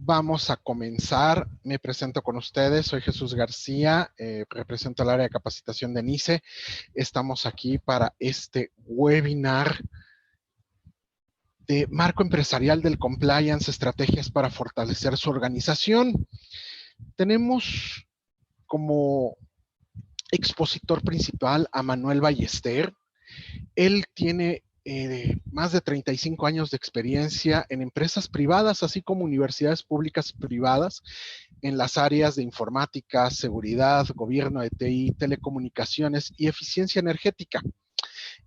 Vamos a comenzar. Me presento con ustedes. Soy Jesús García, represento el área de capacitación de NICE. Estamos aquí para este webinar de marco empresarial del compliance, estrategias para fortalecer su organización. Tenemos como expositor principal a Manuel Ballester. Él tiene más de 35 años de experiencia en empresas privadas, así como universidades públicas privadas, en las áreas de informática, seguridad, gobierno de TI, telecomunicaciones y eficiencia energética.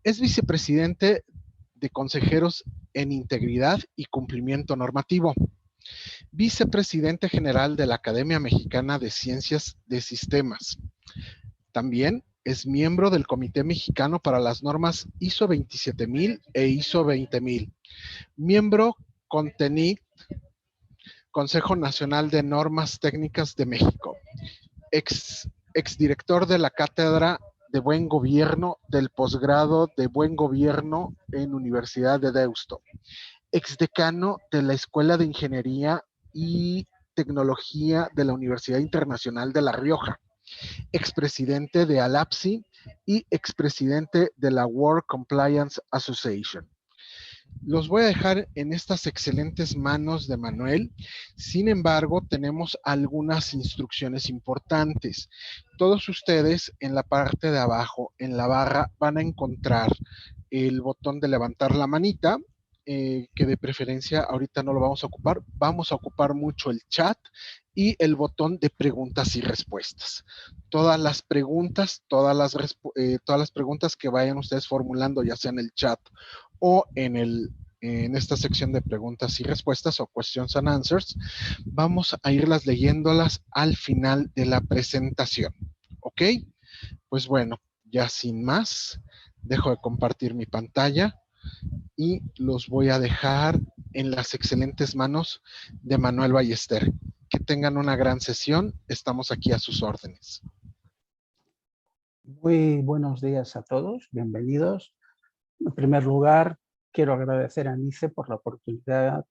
Es vicepresidente de consejeros en integridad y cumplimiento normativo. Vicepresidente general de la Academia Mexicana de Ciencias de Sistemas. También es miembro del Comité Mexicano para las Normas ISO 27000 e ISO 20000. Miembro CONTENIC, Consejo Nacional de Normas Técnicas de México. Exdirector de la Cátedra de Buen Gobierno del Posgrado de Buen Gobierno en Universidad de Deusto. Exdecano de la Escuela de Ingeniería y Tecnología de la Universidad Internacional de La Rioja. Expresidente de ALAPSI y expresidente de la World Compliance Association. Los voy a dejar en estas excelentes manos de Manuel. Sin embargo, tenemos algunas instrucciones importantes. Todos ustedes en la parte de abajo, en la barra, van a encontrar el botón de levantar la manita, que de preferencia ahorita no lo vamos a ocupar. Vamos a ocupar mucho el chat y el botón de preguntas y respuestas. Todas las preguntas, todas las preguntas que vayan ustedes formulando, ya sea en el chat o en esta sección de preguntas y respuestas o questions and answers, vamos a irlas leyéndolas al final de la presentación. ¿Ok? Pues bueno, ya sin más, dejo de compartir mi pantalla y los voy a dejar en las excelentes manos de Manuel Ballester. Que tengan una gran sesión. Estamos aquí a sus órdenes. Muy buenos días a todos. Bienvenidos. En primer lugar, quiero agradecer a NICE por la oportunidad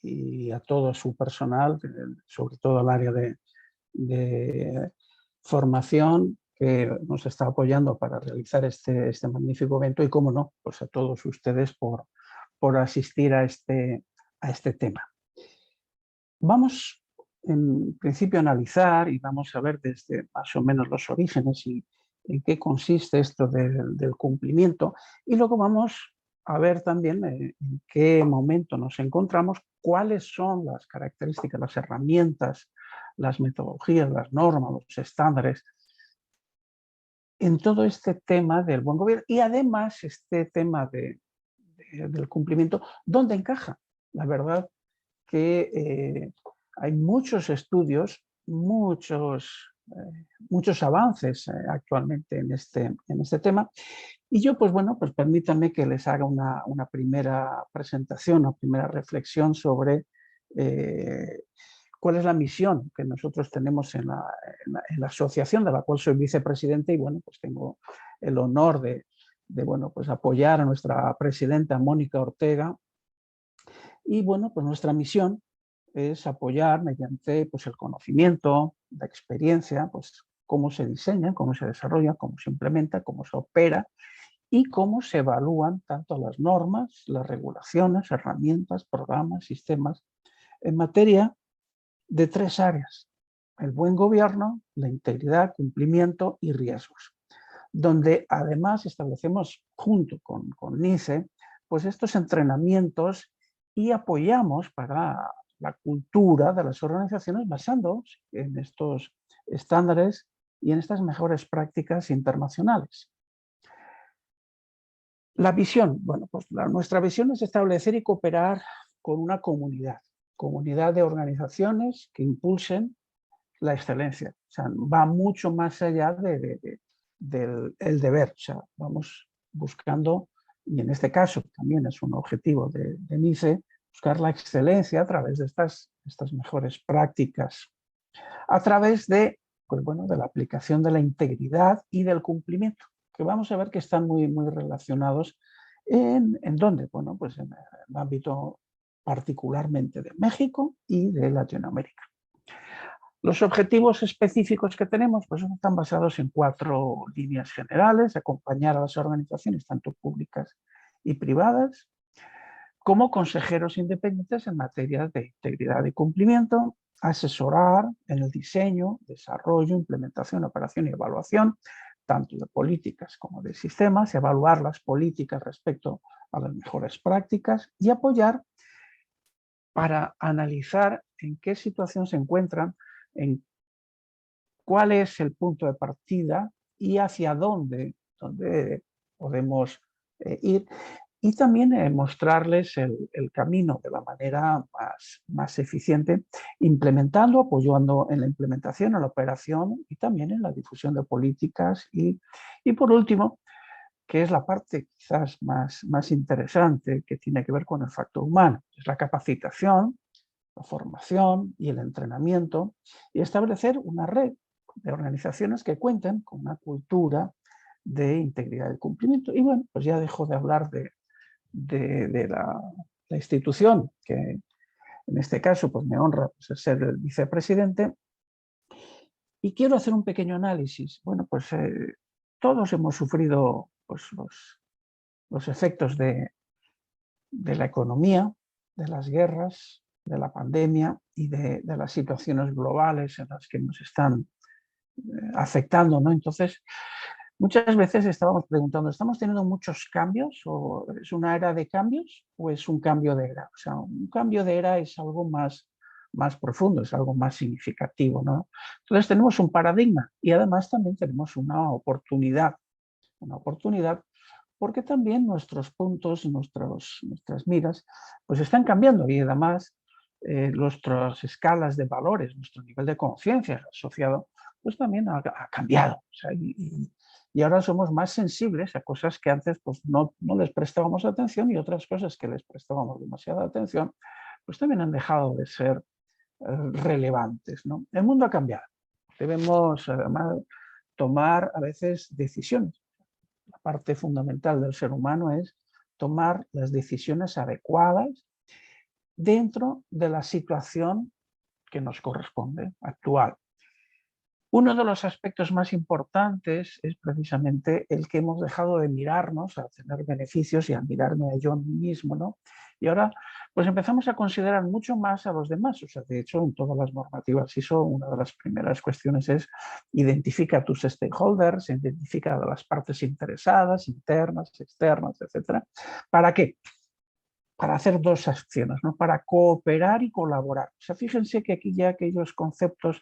y a todo su personal, sobre todo al área de formación, que nos está apoyando para realizar este magnífico evento y, cómo no, pues a todos ustedes por asistir a este tema. Vamos, en principio, a analizar y vamos a ver desde más o menos los orígenes y en qué consiste esto del cumplimiento, y luego vamos a ver también en qué momento nos encontramos, cuáles son las características, las herramientas, las metodologías, las normas, los estándares en todo este tema del buen gobierno, y además este tema del cumplimiento, ¿dónde encaja? La verdad que hay muchos estudios, muchos avances actualmente en este tema, y yo, pues bueno, pues permítanme que les haga una primera presentación, una primera reflexión sobre cuál es la misión que nosotros tenemos en la asociación, de la cual soy vicepresidente, y bueno, pues tengo el honor de bueno, pues apoyar a nuestra presidenta Mónica Ortega. Y bueno, pues nuestra misión es apoyar mediante, pues, el conocimiento, la experiencia, pues cómo se diseña, cómo se desarrolla, cómo se implementa, cómo se opera y cómo se evalúan tanto las normas, las regulaciones, herramientas, programas, sistemas, en materia de tres áreas: el buen gobierno, la integridad, cumplimiento y riesgos, donde además establecemos junto con NICE pues estos entrenamientos y apoyamos para la cultura de las organizaciones basándonos en estos estándares y en estas mejores prácticas internacionales. La visión, bueno, pues nuestra visión es establecer y cooperar con una comunidad de organizaciones que impulsen la excelencia. O sea, va mucho más allá del deber. O sea, vamos buscando, y en este caso también es un objetivo de NICE, buscar la excelencia a través de estas mejores prácticas, a través de, pues bueno, de la aplicación de la integridad y del cumplimiento, que vamos a ver que están muy relacionados. ¿En dónde? Bueno, pues en el ámbito particularmente de México y de Latinoamérica. Los objetivos específicos que tenemos pues, están basados en 4 líneas generales: acompañar a las organizaciones, tanto públicas y privadas, como consejeros independientes en materia de integridad y cumplimiento, asesorar en el diseño, desarrollo, implementación, operación y evaluación, tanto de políticas como de sistemas, evaluar las políticas respecto a las mejores prácticas y apoyar para analizar en qué situación se encuentran, en cuál es el punto de partida y hacia dónde podemos ir, y también mostrarles el camino de la manera más eficiente, implementando, apoyando en la implementación, en la operación y también en la difusión de políticas. Y por último, que es la parte quizás más interesante, que tiene que ver con el factor humano, es la capacitación, la formación y el entrenamiento, y establecer una red de organizaciones que cuenten con una cultura de integridad y cumplimiento. Y bueno, pues ya dejo de hablar de la institución, que en este caso pues me honra pues, ser el vicepresidente, y quiero hacer un pequeño análisis. Bueno, pues todos hemos sufrido pues, los efectos de la economía, de las guerras, de la pandemia y de las situaciones globales en las que nos están afectando, ¿no? Entonces, muchas veces estábamos preguntando, ¿estamos teniendo muchos cambios? ¿O es una era de cambios? ¿O es un cambio de era? O sea, un cambio de era es algo más profundo, es algo más significativo, ¿no? Entonces tenemos un paradigma y además también tenemos una oportunidad porque también nuestros puntos, nuestras miras, pues están cambiando, y además nuestras escalas de valores, nuestro nivel de conciencia asociado, pues también ha cambiado. O sea, y ahora somos más sensibles a cosas que antes pues no les prestábamos atención, y otras cosas que les prestábamos demasiada atención, pues también han dejado de ser relevantes, ¿no? El mundo ha cambiado. Debemos además tomar a veces decisiones. La parte fundamental del ser humano es tomar las decisiones adecuadas dentro de la situación que nos corresponde, actual. Uno de los aspectos más importantes es precisamente el que hemos dejado de mirarnos, a tener beneficios y a mirarme a yo mismo, ¿no? Y ahora pues empezamos a considerar mucho más a los demás. O sea, de hecho, en todas las normativas ISO, una de las primeras cuestiones es identifica a tus stakeholders, identifica a las partes interesadas, internas, externas, etcétera. ¿Para qué? Para hacer 2 acciones, ¿no? Para cooperar y colaborar. O sea, fíjense que aquí ya aquellos conceptos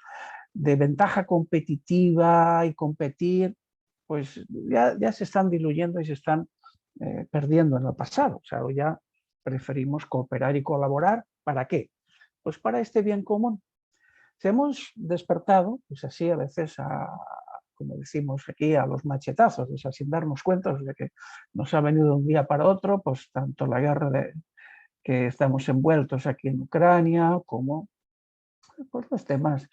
de ventaja competitiva y competir, pues ya se están diluyendo y se están perdiendo en el pasado. O sea, ya preferimos cooperar y colaborar. ¿Para qué? Pues para este bien común. Si hemos despertado, pues así a veces, como decimos aquí, a los machetazos, o sea, sin darnos cuenta de que nos ha venido de un día para otro, pues tanto la guerra que estamos envueltos aquí en Ucrania, como pues, los temas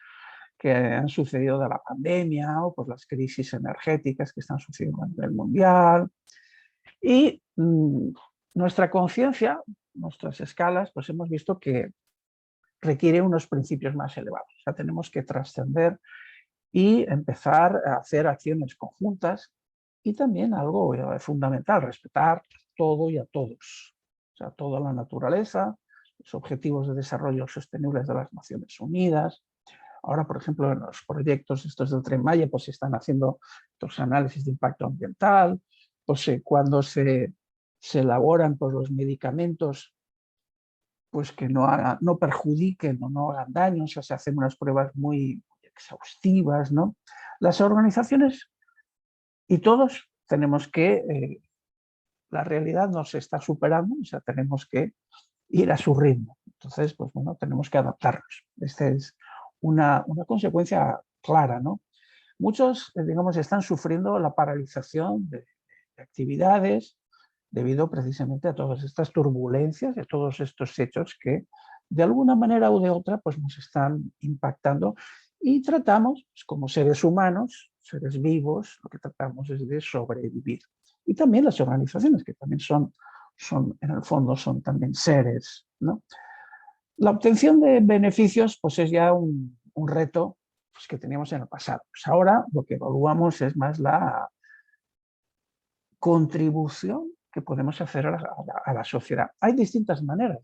que han sucedido de la pandemia, o pues, las crisis energéticas que están sucediendo a nivel mundial. Y nuestra conciencia, nuestras escalas, pues hemos visto que requiere unos principios más elevados. O sea, tenemos que trascender y empezar a hacer acciones conjuntas, y también algo fundamental, respetar todo y a todos. O sea, toda la naturaleza, los objetivos de desarrollo sostenibles de las Naciones Unidas. Ahora, por ejemplo, en los proyectos estos del Tren Maya, pues se están haciendo estos análisis de impacto ambiental, pues cuando se elaboran pues, los medicamentos, pues que no perjudiquen o no hagan daño, o sea, se hacen unas pruebas muy exhaustivas, ¿no? Las organizaciones y todos tenemos que, la realidad nos está superando, o sea, tenemos que ir a su ritmo. Entonces, pues bueno, tenemos que adaptarnos. Esta es una consecuencia clara, ¿no? Muchos, digamos, están sufriendo la paralización de actividades debido precisamente a todas estas turbulencias, a todos estos hechos que de alguna manera u de otra pues nos están impactando, y tratamos, pues, como seres humanos, seres vivos, lo que tratamos es de sobrevivir. Y también las organizaciones, que también son en el fondo, son también seres ¿no? La obtención de beneficios pues es ya un reto pues, que teníamos en el pasado. Pues ahora lo que evaluamos es más la contribución que podemos hacer a la sociedad. Hay distintas maneras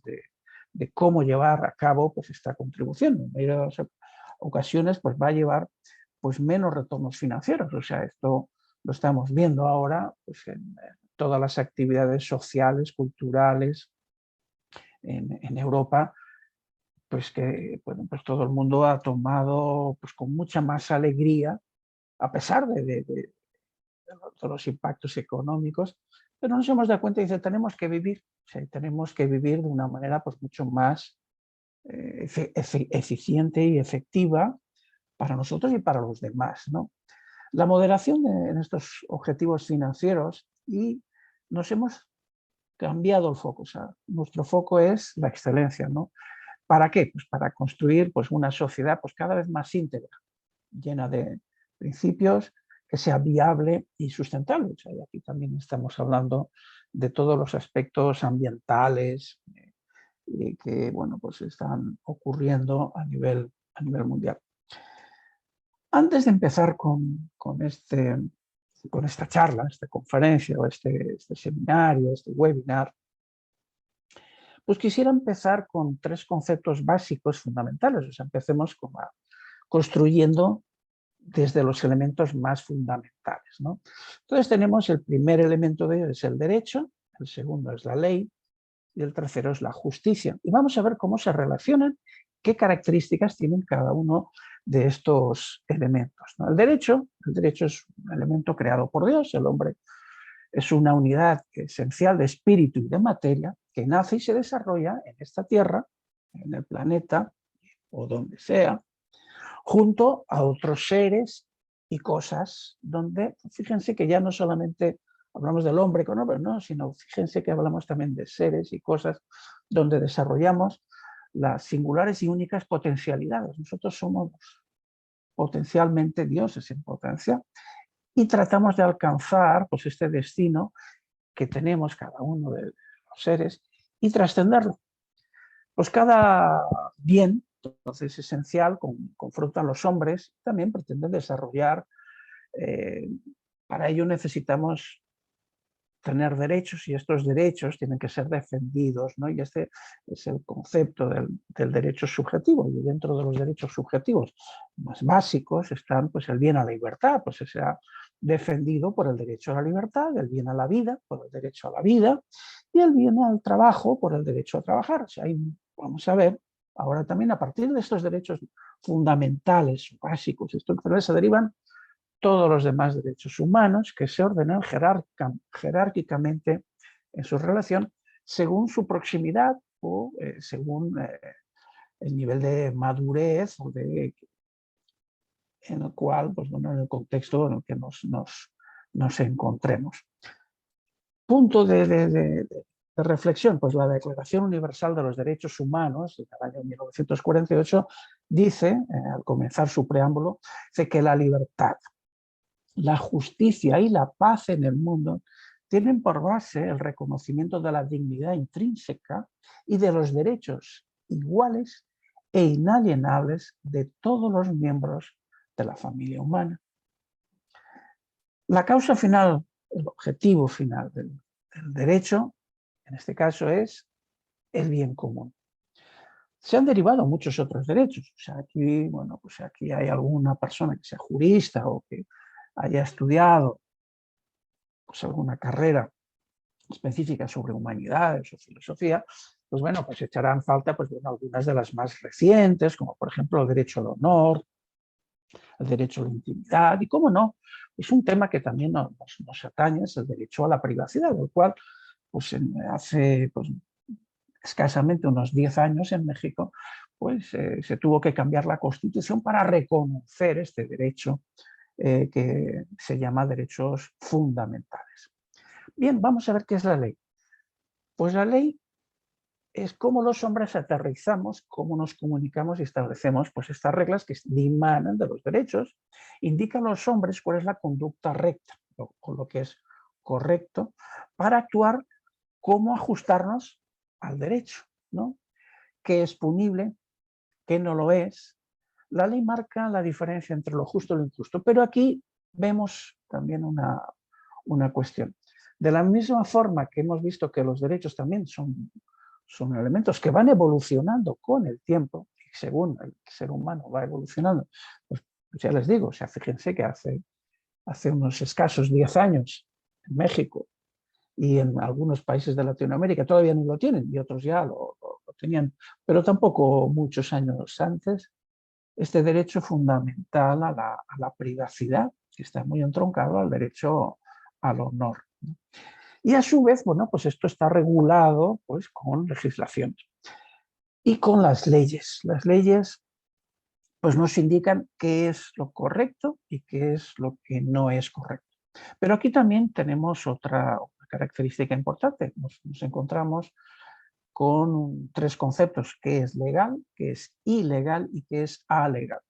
de cómo llevar a cabo pues, esta contribución. En varias ocasiones pues, va a llevar pues, menos retornos financieros. O sea, esto lo estamos viendo ahora pues, en todas las actividades sociales, culturales en Europa, pues que bueno, pues todo el mundo ha tomado pues, con mucha más alegría, a pesar de todos los impactos económicos, pero nos hemos dado cuenta y dice, tenemos que vivir, o sea, tenemos que vivir de una manera pues, mucho más eficiente y efectiva para nosotros y para los demás, ¿no? La moderación en estos objetivos financieros y nos hemos cambiado el foco, o sea, nuestro foco es la excelencia, ¿no? ¿Para qué? Pues para construir pues, una sociedad pues, cada vez más íntegra, llena de principios, que sea viable y sustentable. O sea, y aquí también estamos hablando de todos los aspectos ambientales que bueno, pues están ocurriendo a nivel mundial. Antes de empezar con esta charla, esta conferencia o este seminario, este webinar, pues quisiera empezar con 3 conceptos básicos fundamentales. O sea, empecemos construyendo desde los elementos más fundamentales, ¿no? Entonces tenemos el primer elemento de ello es el derecho, el segundo es la ley y el tercero es la justicia. Y vamos a ver cómo se relacionan, qué características tienen cada uno de estos elementos, ¿no? El derecho es un elemento creado por Dios, el hombre es una unidad esencial de espíritu y de materia que nace y se desarrolla en esta tierra, en el planeta o donde sea, junto a otros seres y cosas donde, fíjense que ya no solamente hablamos del hombre con hombre, no, sino fíjense que hablamos también de seres y cosas donde desarrollamos las singulares y únicas potencialidades. Nosotros somos potencialmente dioses en potencia y tratamos de alcanzar pues, este destino que tenemos cada uno de los seres y trascenderlo. Pues cada bien, entonces esencial, confrontan los hombres, también pretenden desarrollar, para ello necesitamos tener derechos y estos derechos tienen que ser defendidos, ¿no? Y este es el concepto del derecho subjetivo, y dentro de los derechos subjetivos más básicos están pues, el bien a la libertad, pues se ha defendido por el derecho a la libertad, el bien a la vida por el derecho a la vida y el bien al trabajo por el derecho a trabajar. O sea, ahí vamos a ver ahora también a partir de estos derechos fundamentales, básicos, estructurales, se derivan todos los demás derechos humanos que se ordenan jerárquicamente en su relación según su proximidad o según el nivel de madurez o en el cual, pues, bueno, en el contexto en el que nos encontremos. Punto de reflexión, pues la Declaración Universal de los Derechos Humanos del año 1948 dice, al comenzar su preámbulo, dice que la libertad, la justicia y la paz en el mundo tienen por base el reconocimiento de la dignidad intrínseca y de los derechos iguales e inalienables de todos los miembros de la familia humana. La causa final, el objetivo final del derecho, en este caso, es el bien común. Se han derivado muchos otros derechos. O sea, aquí, bueno, pues aquí hay alguna persona que sea jurista o que haya estudiado pues, alguna carrera específica sobre humanidades o filosofía, pues bueno, pues echarán falta pues, bueno, algunas de las más recientes, como por ejemplo el derecho al honor, el derecho a la intimidad y, cómo no, es un tema que también nos atañe, es el derecho a la privacidad, del cual pues, hace pues, escasamente unos 10 años en México pues, se tuvo que cambiar la Constitución para reconocer este derecho que se llama derechos fundamentales. Bien, vamos a ver qué es la ley. Pues la ley es cómo los hombres aterrizamos, cómo nos comunicamos y establecemos pues, estas reglas que dimanan de los derechos, indican a los hombres cuál es la conducta recta o lo que es correcto para actuar, cómo ajustarnos al derecho, ¿no? qué es punible, qué no lo es. La ley marca la diferencia entre lo justo y lo injusto, pero aquí vemos también una cuestión. De la misma forma que hemos visto que los derechos también son elementos que van evolucionando con el tiempo, y según el ser humano va evolucionando, pues ya les digo, o sea, fíjense que hace unos escasos 10 años en México y en algunos países de Latinoamérica todavía no lo tienen y otros ya lo tenían, pero tampoco muchos años antes, este derecho fundamental a la privacidad, que está muy entroncado al derecho al honor. Y a su vez, bueno, pues esto está regulado pues, con legislación y con las leyes. Las leyes pues, nos indican qué es lo correcto y qué es lo que no es correcto. Pero aquí también tenemos otra característica importante. Nos encontramos con tres conceptos: qué es legal, qué es ilegal y qué es alegal.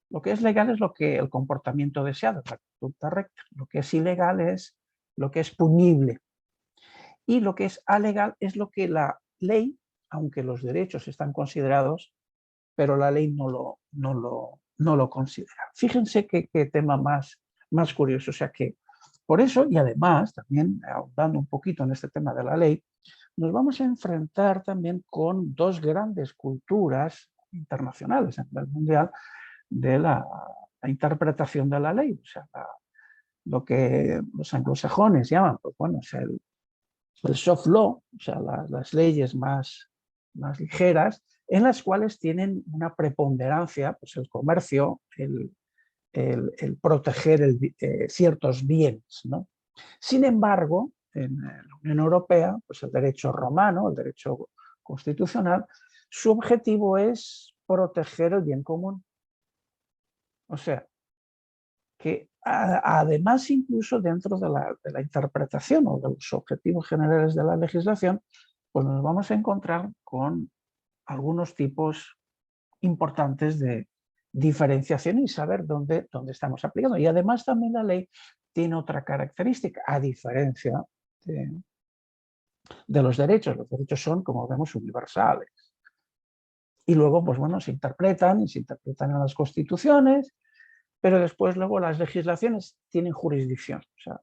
Lo que es legal es el comportamiento deseado, la conducta recta. Lo que es ilegal es lo que es punible. Y lo que es alegal es lo que la ley, aunque los derechos están considerados, pero la ley no lo considera. Fíjense qué tema más curioso. O sea que por eso, y además, también ahondando un poquito en este tema de la ley, nos vamos a enfrentar también con dos grandes culturas internacionales a nivel mundial de la interpretación de la ley. O sea, lo que los anglosajones llaman, pues bueno, es el soft law, o sea, las leyes más ligeras, en las cuales tienen una preponderancia, pues el comercio, el proteger ciertos bienes, ¿no? Sin embargo, en la Unión Europea, pues el derecho romano, el derecho constitucional, su objetivo es proteger el bien común. O sea, que además incluso dentro de la interpretación o de los objetivos generales de la legislación, pues nos vamos a encontrar con algunos tipos importantes de diferenciación y saber dónde estamos aplicando. Y además también la ley tiene otra característica, a diferencia de los derechos. Los derechos son, como vemos, universales. Y luego, pues bueno, se interpretan en las constituciones, pero después luego las legislaciones tienen jurisdicción. O sea,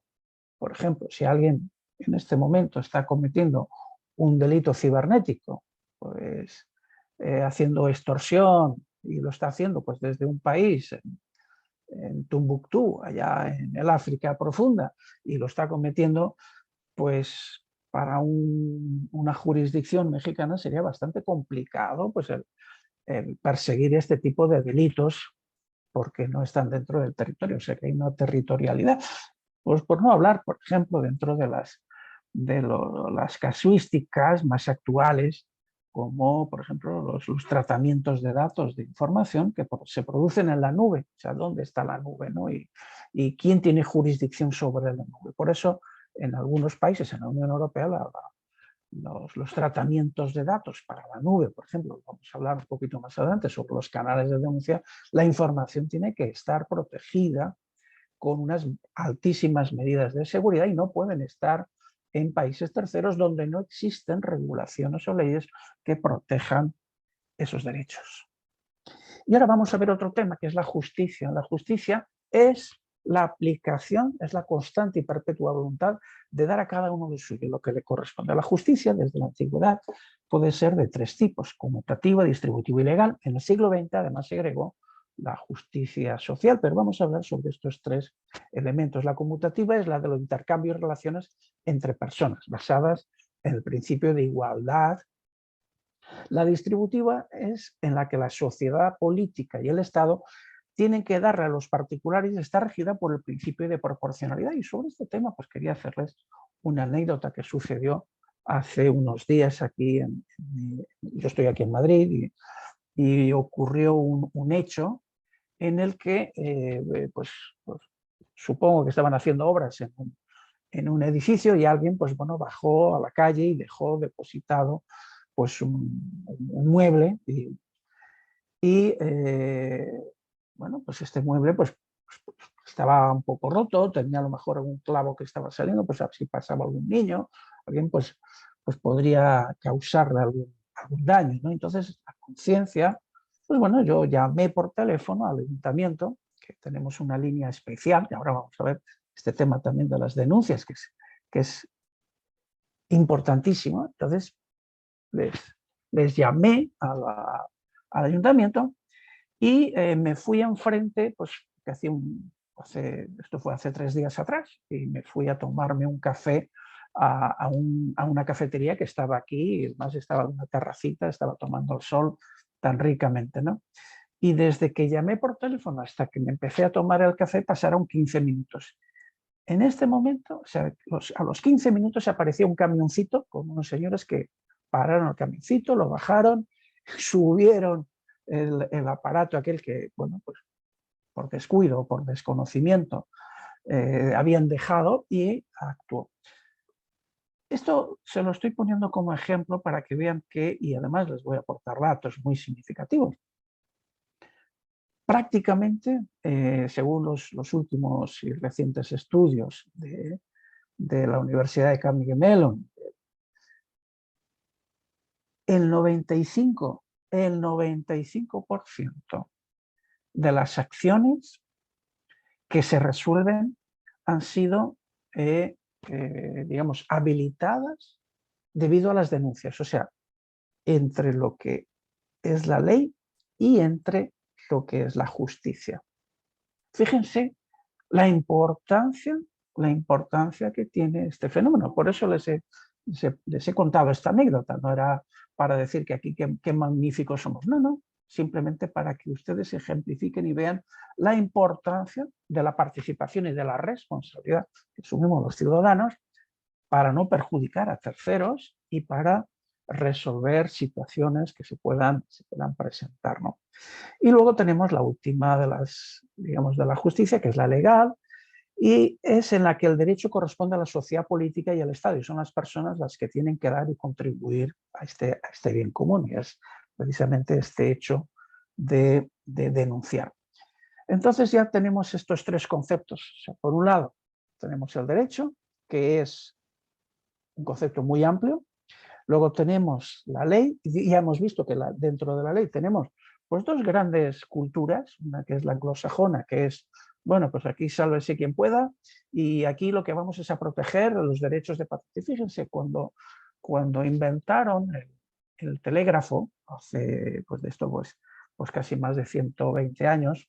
por ejemplo, si alguien en este momento está cometiendo un delito cibernético, pues haciendo extorsión, y lo está haciendo pues desde un país en Tombuctú, allá en el África profunda, y lo está cometiendo, pues para una jurisdicción mexicana sería bastante complicado pues el perseguir este tipo de delitos porque no están dentro del territorio, o sea que hay una territorialidad. Pues por no hablar, por ejemplo, dentro de las casuísticas más actuales, como por ejemplo los tratamientos de datos de información que se producen en la nube, o sea, dónde está la nube, ¿no? Y quién tiene jurisdicción sobre la nube. Por eso, en algunos países en la Unión Europea, los tratamientos de datos para la nube, por ejemplo, vamos a hablar un poquito más adelante sobre los canales de denuncia, la información tiene que estar protegida con unas altísimas medidas de seguridad y no pueden estar en países terceros donde no existen regulaciones o leyes que protejan esos derechos. Y ahora vamos a ver otro tema, que es la justicia. La justicia es la aplicación, es la constante y perpetua voluntad de dar a cada uno de suyo lo que le corresponde. La justicia, desde la antigüedad, puede ser de tres tipos: conmutativa, distributiva y legal. En el siglo XX, además, se agregó la justicia social, pero vamos a hablar sobre estos tres elementos. La conmutativa es la de los intercambios y relaciones entre personas, basadas en el principio de igualdad. La distributiva es en la que la sociedad política y el Estado tienen que darle a los particulares, está regida por el principio de proporcionalidad. Y sobre este tema, pues quería hacerles una anécdota que sucedió hace unos días aquí. Yo estoy aquí en Madrid y ocurrió un hecho en el que, pues supongo que estaban haciendo obras en un edificio y alguien, pues bueno, bajó a la calle y dejó depositado pues un mueble bueno, pues este mueble pues estaba un poco roto, tenía a lo mejor algún clavo que estaba saliendo, pues si pasaba algún niño, alguien pues podría causarle algún daño, ¿no? Entonces, la conciencia, pues bueno, yo llamé por teléfono al ayuntamiento, que tenemos una línea especial, y ahora vamos a ver este tema también de las denuncias, que es importantísimo. Entonces, les llamé al ayuntamiento y me fui enfrente, pues que esto fue hace 3 días atrás, y me fui a tomarme un café a una cafetería que estaba aquí, y además estaba en una terracita, estaba tomando el sol tan ricamente, ¿no? Y desde que llamé por teléfono hasta que me empecé a tomar el café pasaron 15 minutos. En este momento, o sea, a los 15 minutos apareció un camioncito con unos señores que pararon el camioncito, lo bajaron, subieron el aparato aquel que, bueno, pues por descuido, por desconocimiento, habían dejado y actuó. Esto se lo estoy poniendo como ejemplo para que vean que, y además les voy a aportar datos muy significativos, prácticamente, según los últimos y recientes estudios de la Universidad de Carnegie Mellon, el 95% de las acciones que se resuelven han sido, digamos, habilitadas debido a las denuncias. O sea, entre lo que es la ley y entre lo que es la justicia. Fíjense la importancia que tiene este fenómeno. Por eso les he contado esta anécdota. No era para decir que aquí qué magníficos somos. No, no. Simplemente para que ustedes ejemplifiquen y vean la importancia de la participación y de la responsabilidad que asumimos los ciudadanos para no perjudicar a terceros y para resolver situaciones que se puedan presentar, ¿no? Y luego tenemos la última de las, digamos, de la justicia, que es la legal, y es en la que el derecho corresponde a la sociedad política y al Estado, y son las personas las que tienen que dar y contribuir a este bien común, y es precisamente este hecho de denunciar. Entonces ya tenemos estos 3 conceptos. O sea, por un lado, tenemos el derecho, que es un concepto muy amplio. Luego tenemos la ley, y ya hemos visto que dentro de la ley tenemos pues 2 grandes culturas, una que es la anglosajona, que es, bueno, pues aquí sálvese quien pueda, y aquí lo que vamos es a proteger los derechos de patente. Fíjense, cuando inventaron el telégrafo, hace pues de esto pues casi más de 120 años,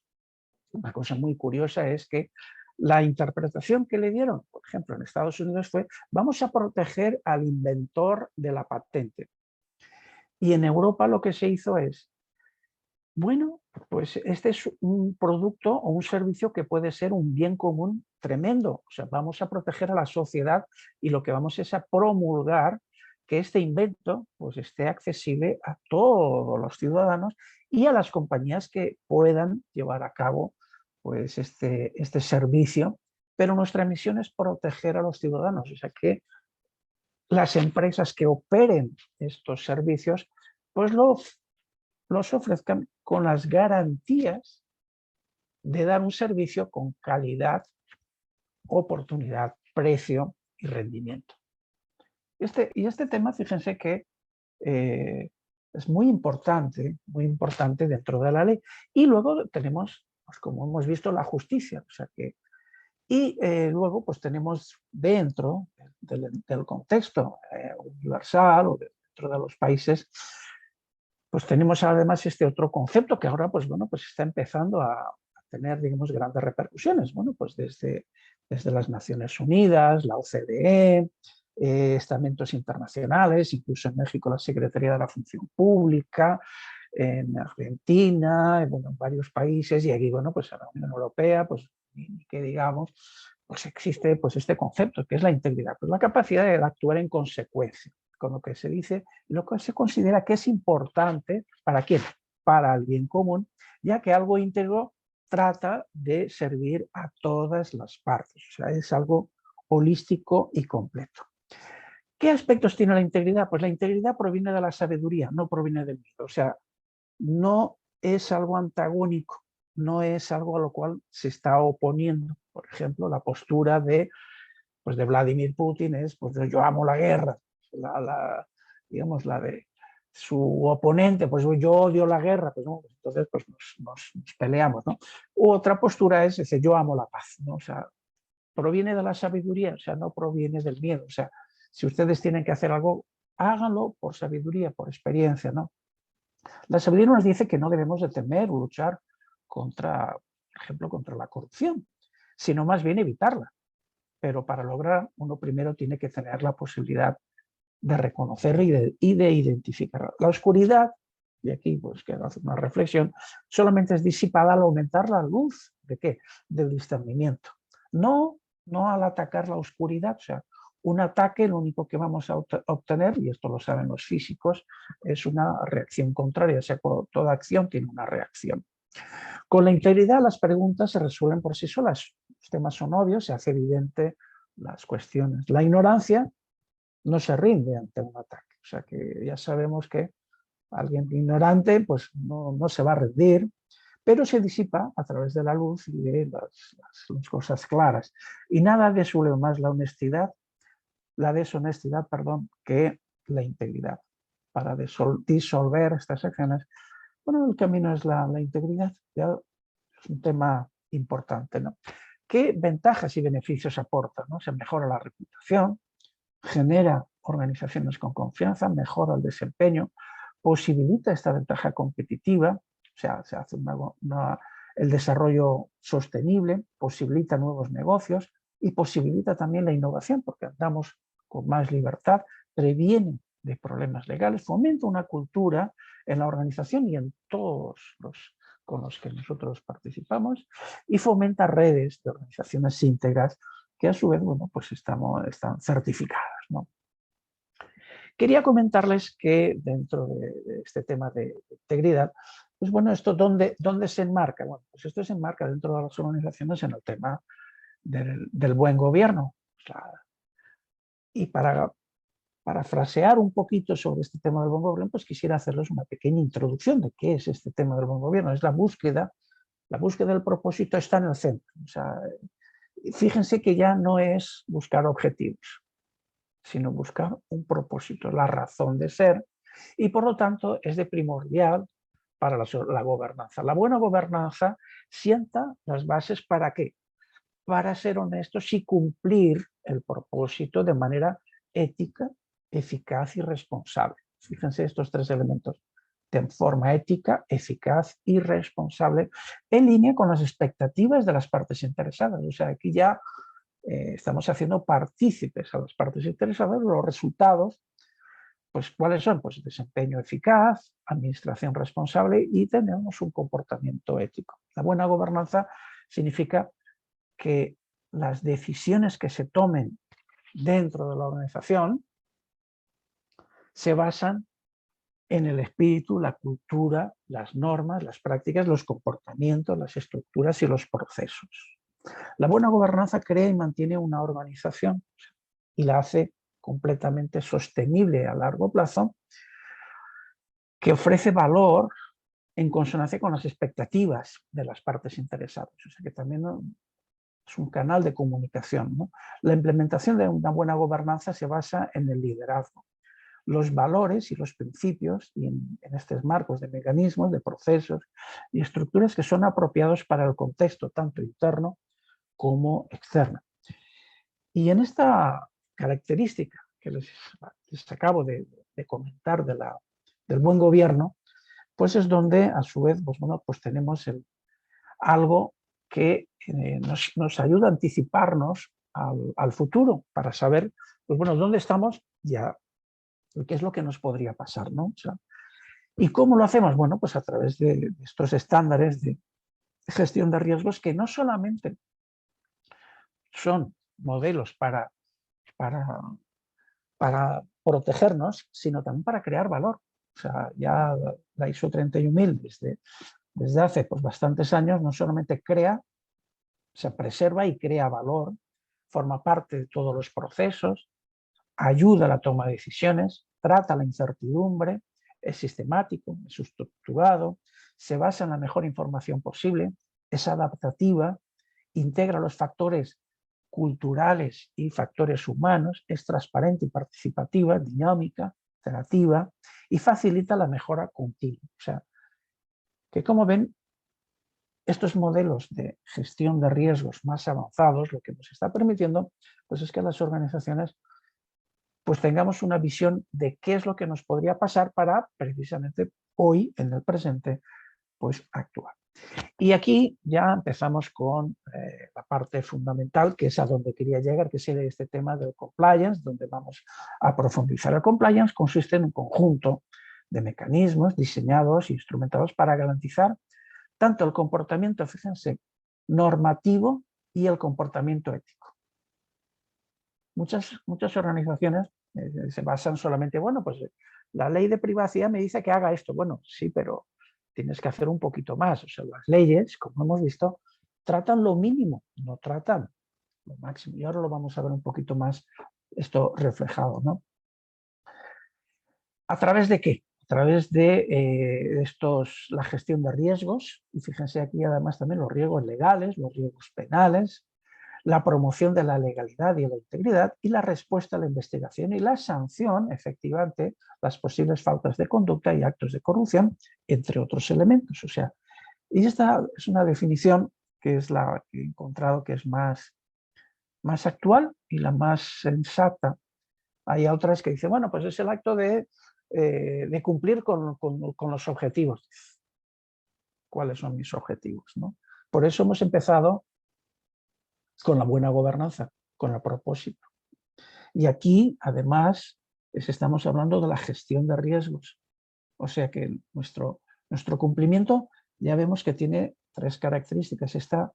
una cosa muy curiosa es que la interpretación que le dieron, por ejemplo, en Estados Unidos fue: vamos a proteger al inventor de la patente. Y en Europa lo que se hizo es: bueno, pues este es un producto o un servicio que puede ser un bien común tremendo. O sea, vamos a proteger a la sociedad y lo que vamos es a promulgar que este invento pues esté accesible a todos los ciudadanos y a las compañías que puedan llevar a cabo pues este servicio. Pero nuestra misión es proteger a los ciudadanos. O sea, que las empresas que operen estos servicios pues los ofrezcan con las garantías de dar un servicio con calidad, oportunidad, precio y rendimiento. Este tema, fíjense que es muy importante dentro de la ley. Y luego tenemos, pues como hemos visto, la justicia. O sea que, y luego pues tenemos dentro del contexto universal o dentro de los países, pues tenemos además este otro concepto que ahora pues, bueno, pues está empezando a tener, digamos, grandes repercusiones. Bueno, pues desde las Naciones Unidas, la OCDE, estamentos internacionales, incluso en México la Secretaría de la Función Pública, en Argentina, bueno, en varios países, y aquí, bueno, pues en la Unión Europea, pues ni que digamos, pues existe pues este concepto que es la integridad, pues la capacidad de actuar en consecuencia con lo que se dice, lo que se considera que es importante. ¿Para quién? Para el bien común, ya que algo íntegro trata de servir a todas las partes. O sea, es algo holístico y completo. ¿Qué aspectos tiene la integridad? Pues la integridad proviene de la sabiduría, no proviene del miedo. O sea, no es algo antagónico, no es algo a lo cual se está oponiendo. Por ejemplo, la postura de Vladimir Putin es: pues yo amo la guerra, digamos la de su oponente, pues yo odio la guerra, pues, no, entonces pues nos peleamos, ¿no? U otra postura es decir, yo amo la paz, ¿no? O sea, proviene de la sabiduría, o sea, no proviene del miedo. O sea, si ustedes tienen que hacer algo, háganlo por sabiduría, por experiencia, ¿no? La sabiduría nos dice que no debemos de temer o luchar contra, por ejemplo, contra la corrupción, sino más bien evitarla. Pero para lograr, uno primero tiene que tener la posibilidad de reconocerla y de identificarla. La oscuridad, y aquí pues quiero hacer una reflexión, solamente es disipada al aumentar la luz. ¿De qué? Del discernimiento. No al atacar la oscuridad, o sea, un ataque lo único que vamos a obtener, y esto lo saben los físicos, es una reacción contraria, o sea, toda acción tiene una reacción. Con la integridad las preguntas se resuelven por sí solas, los temas son obvios, se hace evidente las cuestiones. La ignorancia no se rinde ante un ataque, o sea que ya sabemos que alguien ignorante pues no se va a rendir, pero se disipa a través de la luz y de las cosas claras. Y nada desuele más la deshonestidad, perdón, que la integridad. Para disolver estas acciones, bueno, el camino es la integridad, ya es un tema importante, ¿no? ¿Qué ventajas y beneficios aporta? ¿No? Se mejora la reputación, genera organizaciones con confianza, mejora el desempeño, posibilita esta ventaja competitiva, o sea, se hace el desarrollo sostenible, posibilita nuevos negocios y posibilita también la innovación, porque andamos con más libertad, previene de problemas legales, fomenta una cultura en la organización y en todos los con los que nosotros participamos y fomenta redes de organizaciones íntegras que a su vez, bueno, pues están certificadas, ¿no? Quería comentarles que dentro de este tema de integridad, pues bueno, ¿esto dónde se enmarca? Bueno, pues esto se enmarca dentro de las organizaciones en el tema del buen gobierno. O sea, y para parafrasear un poquito sobre este tema del buen gobierno, pues quisiera hacerles una pequeña introducción de qué es este tema del buen gobierno. Es la búsqueda del propósito está en el centro. O sea, fíjense que ya no es buscar objetivos, sino buscar un propósito, la razón de ser, y por lo tanto es de primordial para la gobernanza. La buena gobernanza sienta las bases ¿para qué? Para ser honestos y cumplir el propósito de manera ética, eficaz y responsable. Fíjense estos tres elementos, de forma ética, eficaz y responsable, en línea con las expectativas de las partes interesadas. O sea, aquí ya estamos haciendo partícipes a las partes interesadas los resultados, pues ¿cuáles son? Pues desempeño eficaz, administración responsable y tenemos un comportamiento ético. La buena gobernanza significa que las decisiones que se tomen dentro de la organización se basan en el espíritu, la cultura, las normas, las prácticas, los comportamientos, las estructuras y los procesos. La buena gobernanza crea y mantiene una organización y la hace completamente sostenible a largo plazo, que ofrece valor en consonancia con las expectativas de las partes interesadas. O sea que también es un canal de comunicación, ¿no? La implementación de una buena gobernanza se basa en el liderazgo, los valores y los principios y en estos marcos de mecanismos, de procesos y estructuras que son apropiados para el contexto tanto interno como externo. Y en esta característica que les acabo de comentar del buen gobierno, pues es donde a su vez pues, bueno, pues tenemos algo que nos ayuda a anticiparnos al futuro para saber pues, bueno, dónde estamos ya, qué es lo que nos podría pasar, ¿no? O sea, ¿y cómo lo hacemos? Bueno, pues a través de estos estándares de gestión de riesgos que no solamente son modelos para protegernos, sino también para crear valor. O sea, ya la ISO 31000 desde hace pues, bastantes años no solamente se preserva y crea valor, forma parte de todos los procesos, ayuda a la toma de decisiones, trata la incertidumbre, es sistemático, es estructurado, se basa en la mejor información posible, es adaptativa, integra los factores culturales y factores humanos, es transparente y participativa, dinámica, iterativa y facilita la mejora continua. O sea, que como ven, estos modelos de gestión de riesgos más avanzados, lo que nos está permitiendo, pues es que las organizaciones pues tengamos una visión de qué es lo que nos podría pasar para precisamente hoy, en el presente, pues actuar. Y aquí ya empezamos con la parte fundamental, que es a donde quería llegar, que es este tema del compliance, donde vamos a profundizar. El compliance consiste en un conjunto de mecanismos diseñados e instrumentados para garantizar tanto el comportamiento, fíjense, normativo y el comportamiento ético. Muchas organizaciones se basan solamente, bueno, pues la ley de privacidad me dice que haga esto. Bueno, sí, pero tienes que hacer un poquito más. O sea, las leyes, como hemos visto, tratan lo mínimo, no tratan lo máximo. Y ahora lo vamos a ver un poquito más esto reflejado, ¿no? ¿A través de qué? A través de la gestión de riesgos, y fíjense aquí además también los riesgos legales, los riesgos penales, la promoción de la legalidad y la integridad y la respuesta a la investigación y la sanción, efectivamente, las posibles faltas de conducta y actos de corrupción, entre otros elementos. O sea, y esta es una definición que es la que he encontrado que es más actual y la más sensata. Hay otras que dicen, bueno, pues es el acto de cumplir con los objetivos. ¿Cuáles son mis objetivos, ¿no? Por eso hemos empezado con la buena gobernanza, con el propósito. Y aquí, además, estamos hablando de la gestión de riesgos. O sea que nuestro cumplimiento ya vemos que tiene 3 características. Esta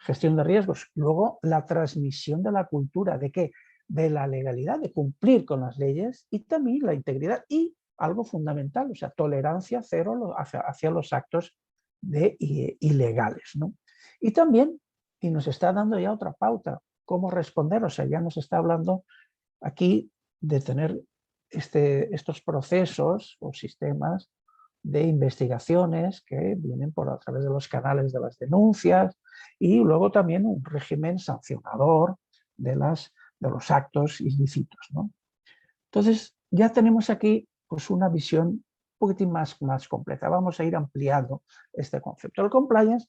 gestión de riesgos. Luego, la transmisión de la cultura. ¿De qué? De la legalidad, de cumplir con las leyes, y también la integridad y algo fundamental, o sea, tolerancia cero hacia los actos ilegales, ¿no? Y también, y nos está dando ya otra pauta, cómo responder. O sea, ya nos está hablando aquí de tener estos procesos o sistemas de investigaciones que vienen a través de los canales de las denuncias, y luego también un régimen sancionador de los actos ilícitos, ¿no? Entonces, ya tenemos aquí pues, una visión un poquitín más completa. Vamos a ir ampliando este concepto. El compliance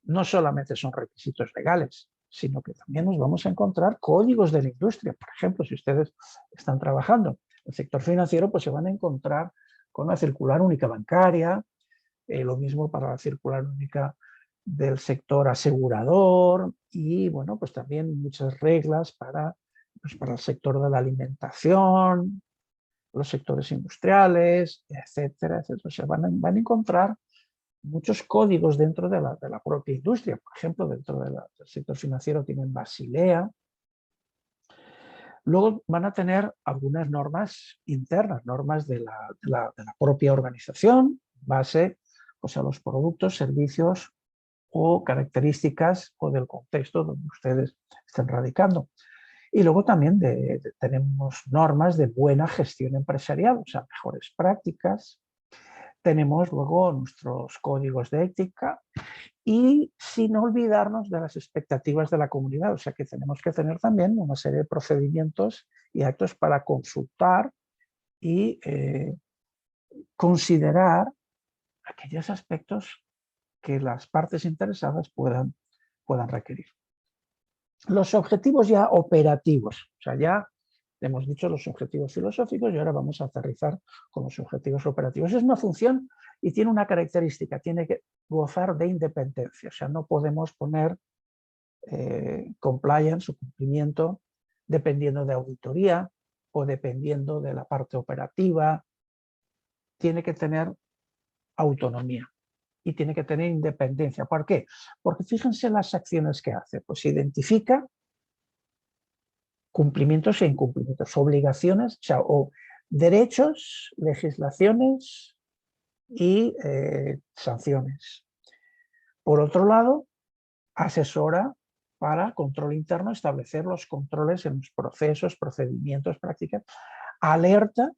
no solamente son requisitos legales, sino que también nos vamos a encontrar códigos de la industria. Por ejemplo, si ustedes están trabajando en el sector financiero, pues se van a encontrar con la circular única bancaria, lo mismo para la circular única del sector asegurador, y bueno, pues también muchas reglas para el sector de la alimentación, los sectores industriales, etcétera, etcétera. O sea, van a encontrar muchos códigos dentro de la propia industria. Por ejemplo, dentro del sector financiero tienen Basilea. Luego van a tener algunas normas internas, normas de la propia organización, base pues, a los productos, servicios o características o del contexto donde ustedes estén radicando. Y luego también tenemos normas de buena gestión empresarial, o sea, mejores prácticas. Tenemos luego nuestros códigos de ética y sin olvidarnos de las expectativas de la comunidad. O sea que tenemos que tener también una serie de procedimientos y actos para consultar y considerar aquellos aspectos que las partes interesadas puedan requerir. Los objetivos ya operativos, o sea, ya hemos dicho los objetivos filosóficos y ahora vamos a aterrizar con los objetivos operativos. Es una función y tiene una característica, tiene que gozar de independencia, o sea, no podemos poner compliance o cumplimiento dependiendo de auditoría o dependiendo de la parte operativa. Tiene que tener autonomía y tiene que tener independencia. ¿Por qué? Porque fíjense las acciones que hace. Pues identifica cumplimientos e incumplimientos, obligaciones, o derechos, legislaciones y sanciones. Por otro lado, asesora para control interno, establecer los controles en los procesos, procedimientos, prácticas, alerta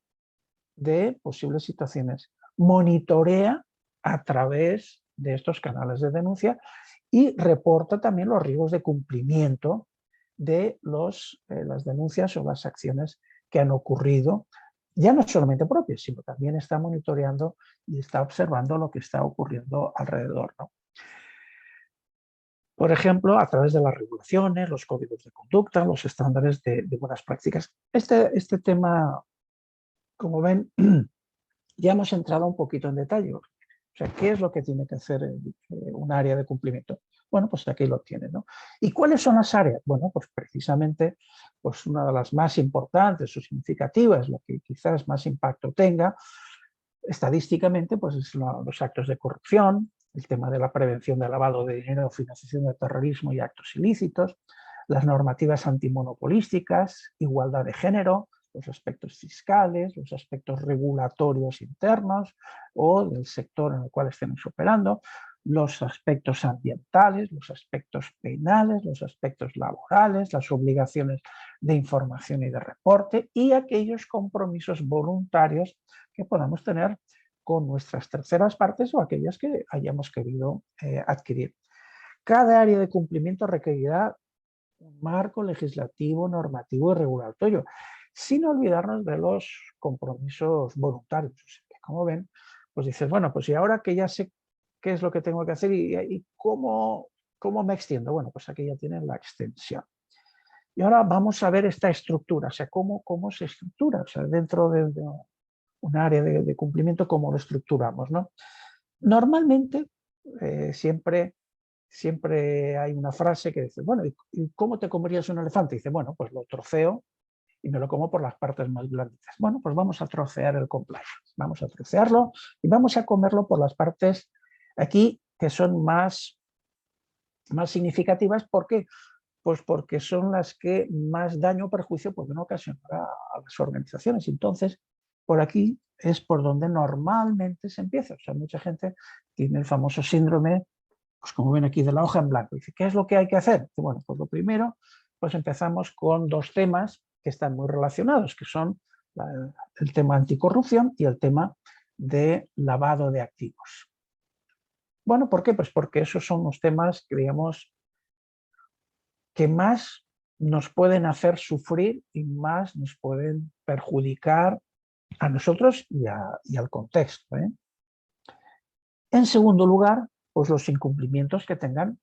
de posibles situaciones, monitorea a través de estos canales de denuncia y reporta también los riesgos de cumplimiento de las denuncias o las acciones que han ocurrido ya no solamente propias, sino también está monitoreando y está observando lo que está ocurriendo alrededor, ¿no? Por ejemplo, a través de las regulaciones, los códigos de conducta, los estándares de buenas prácticas. Este tema, como ven, ya hemos entrado un poquito en detalle. O sea, ¿qué es lo que tiene que hacer un área de cumplimiento? Bueno, pues aquí lo tienen, ¿no? ¿Y cuáles son las áreas? Bueno, pues precisamente pues una de las más importantes o significativas, lo que quizás más impacto tenga, estadísticamente, pues es los actos de corrupción, el tema de la prevención del lavado de dinero, financiación del terrorismo y actos ilícitos, las normativas antimonopolísticas, igualdad de género, los aspectos fiscales, los aspectos regulatorios internos o del sector en el cual estemos operando, los aspectos ambientales, los aspectos penales, los aspectos laborales, las obligaciones de información y de reporte y aquellos compromisos voluntarios que podamos tener con nuestras terceras partes o aquellas que hayamos querido adquirir. Cada área de cumplimiento requerirá un marco legislativo, normativo y regulatorio, sin olvidarnos de los compromisos voluntarios. O sea, que como ven, pues dices, bueno, pues y ahora que ya sé qué es lo que tengo que hacer y cómo me extiendo, bueno, pues aquí ya tienen la extensión. Y ahora vamos a ver esta estructura, o sea, cómo se estructura, o sea, dentro de un área de cumplimiento, cómo lo estructuramos, ¿no? Normalmente, siempre hay una frase que dice, bueno, ¿y cómo te comerías un elefante? Y dice, bueno, pues lo troceo y me lo como por las partes más blanditas. Bueno, pues vamos a trocear el compliance, vamos a trocearlo y vamos a comerlo por las partes aquí que son más significativas. ¿Por qué? Pues porque son las que más daño o perjuicio pueden ocasionar a las organizaciones. Entonces, por aquí es por donde normalmente se empieza. O sea, mucha gente tiene el famoso síndrome, pues como ven aquí, de la hoja en blanco. Dice, ¿qué es lo que hay que hacer? Bueno, pues lo primero, pues empezamos con dos temas que están muy relacionados, que son el tema anticorrupción y el tema de lavado de activos. Bueno, ¿por qué? Pues porque esos son los temas que, digamos, que más nos pueden hacer sufrir y más nos pueden perjudicar a nosotros y al contexto, ¿eh? En segundo lugar, pues los incumplimientos que tengan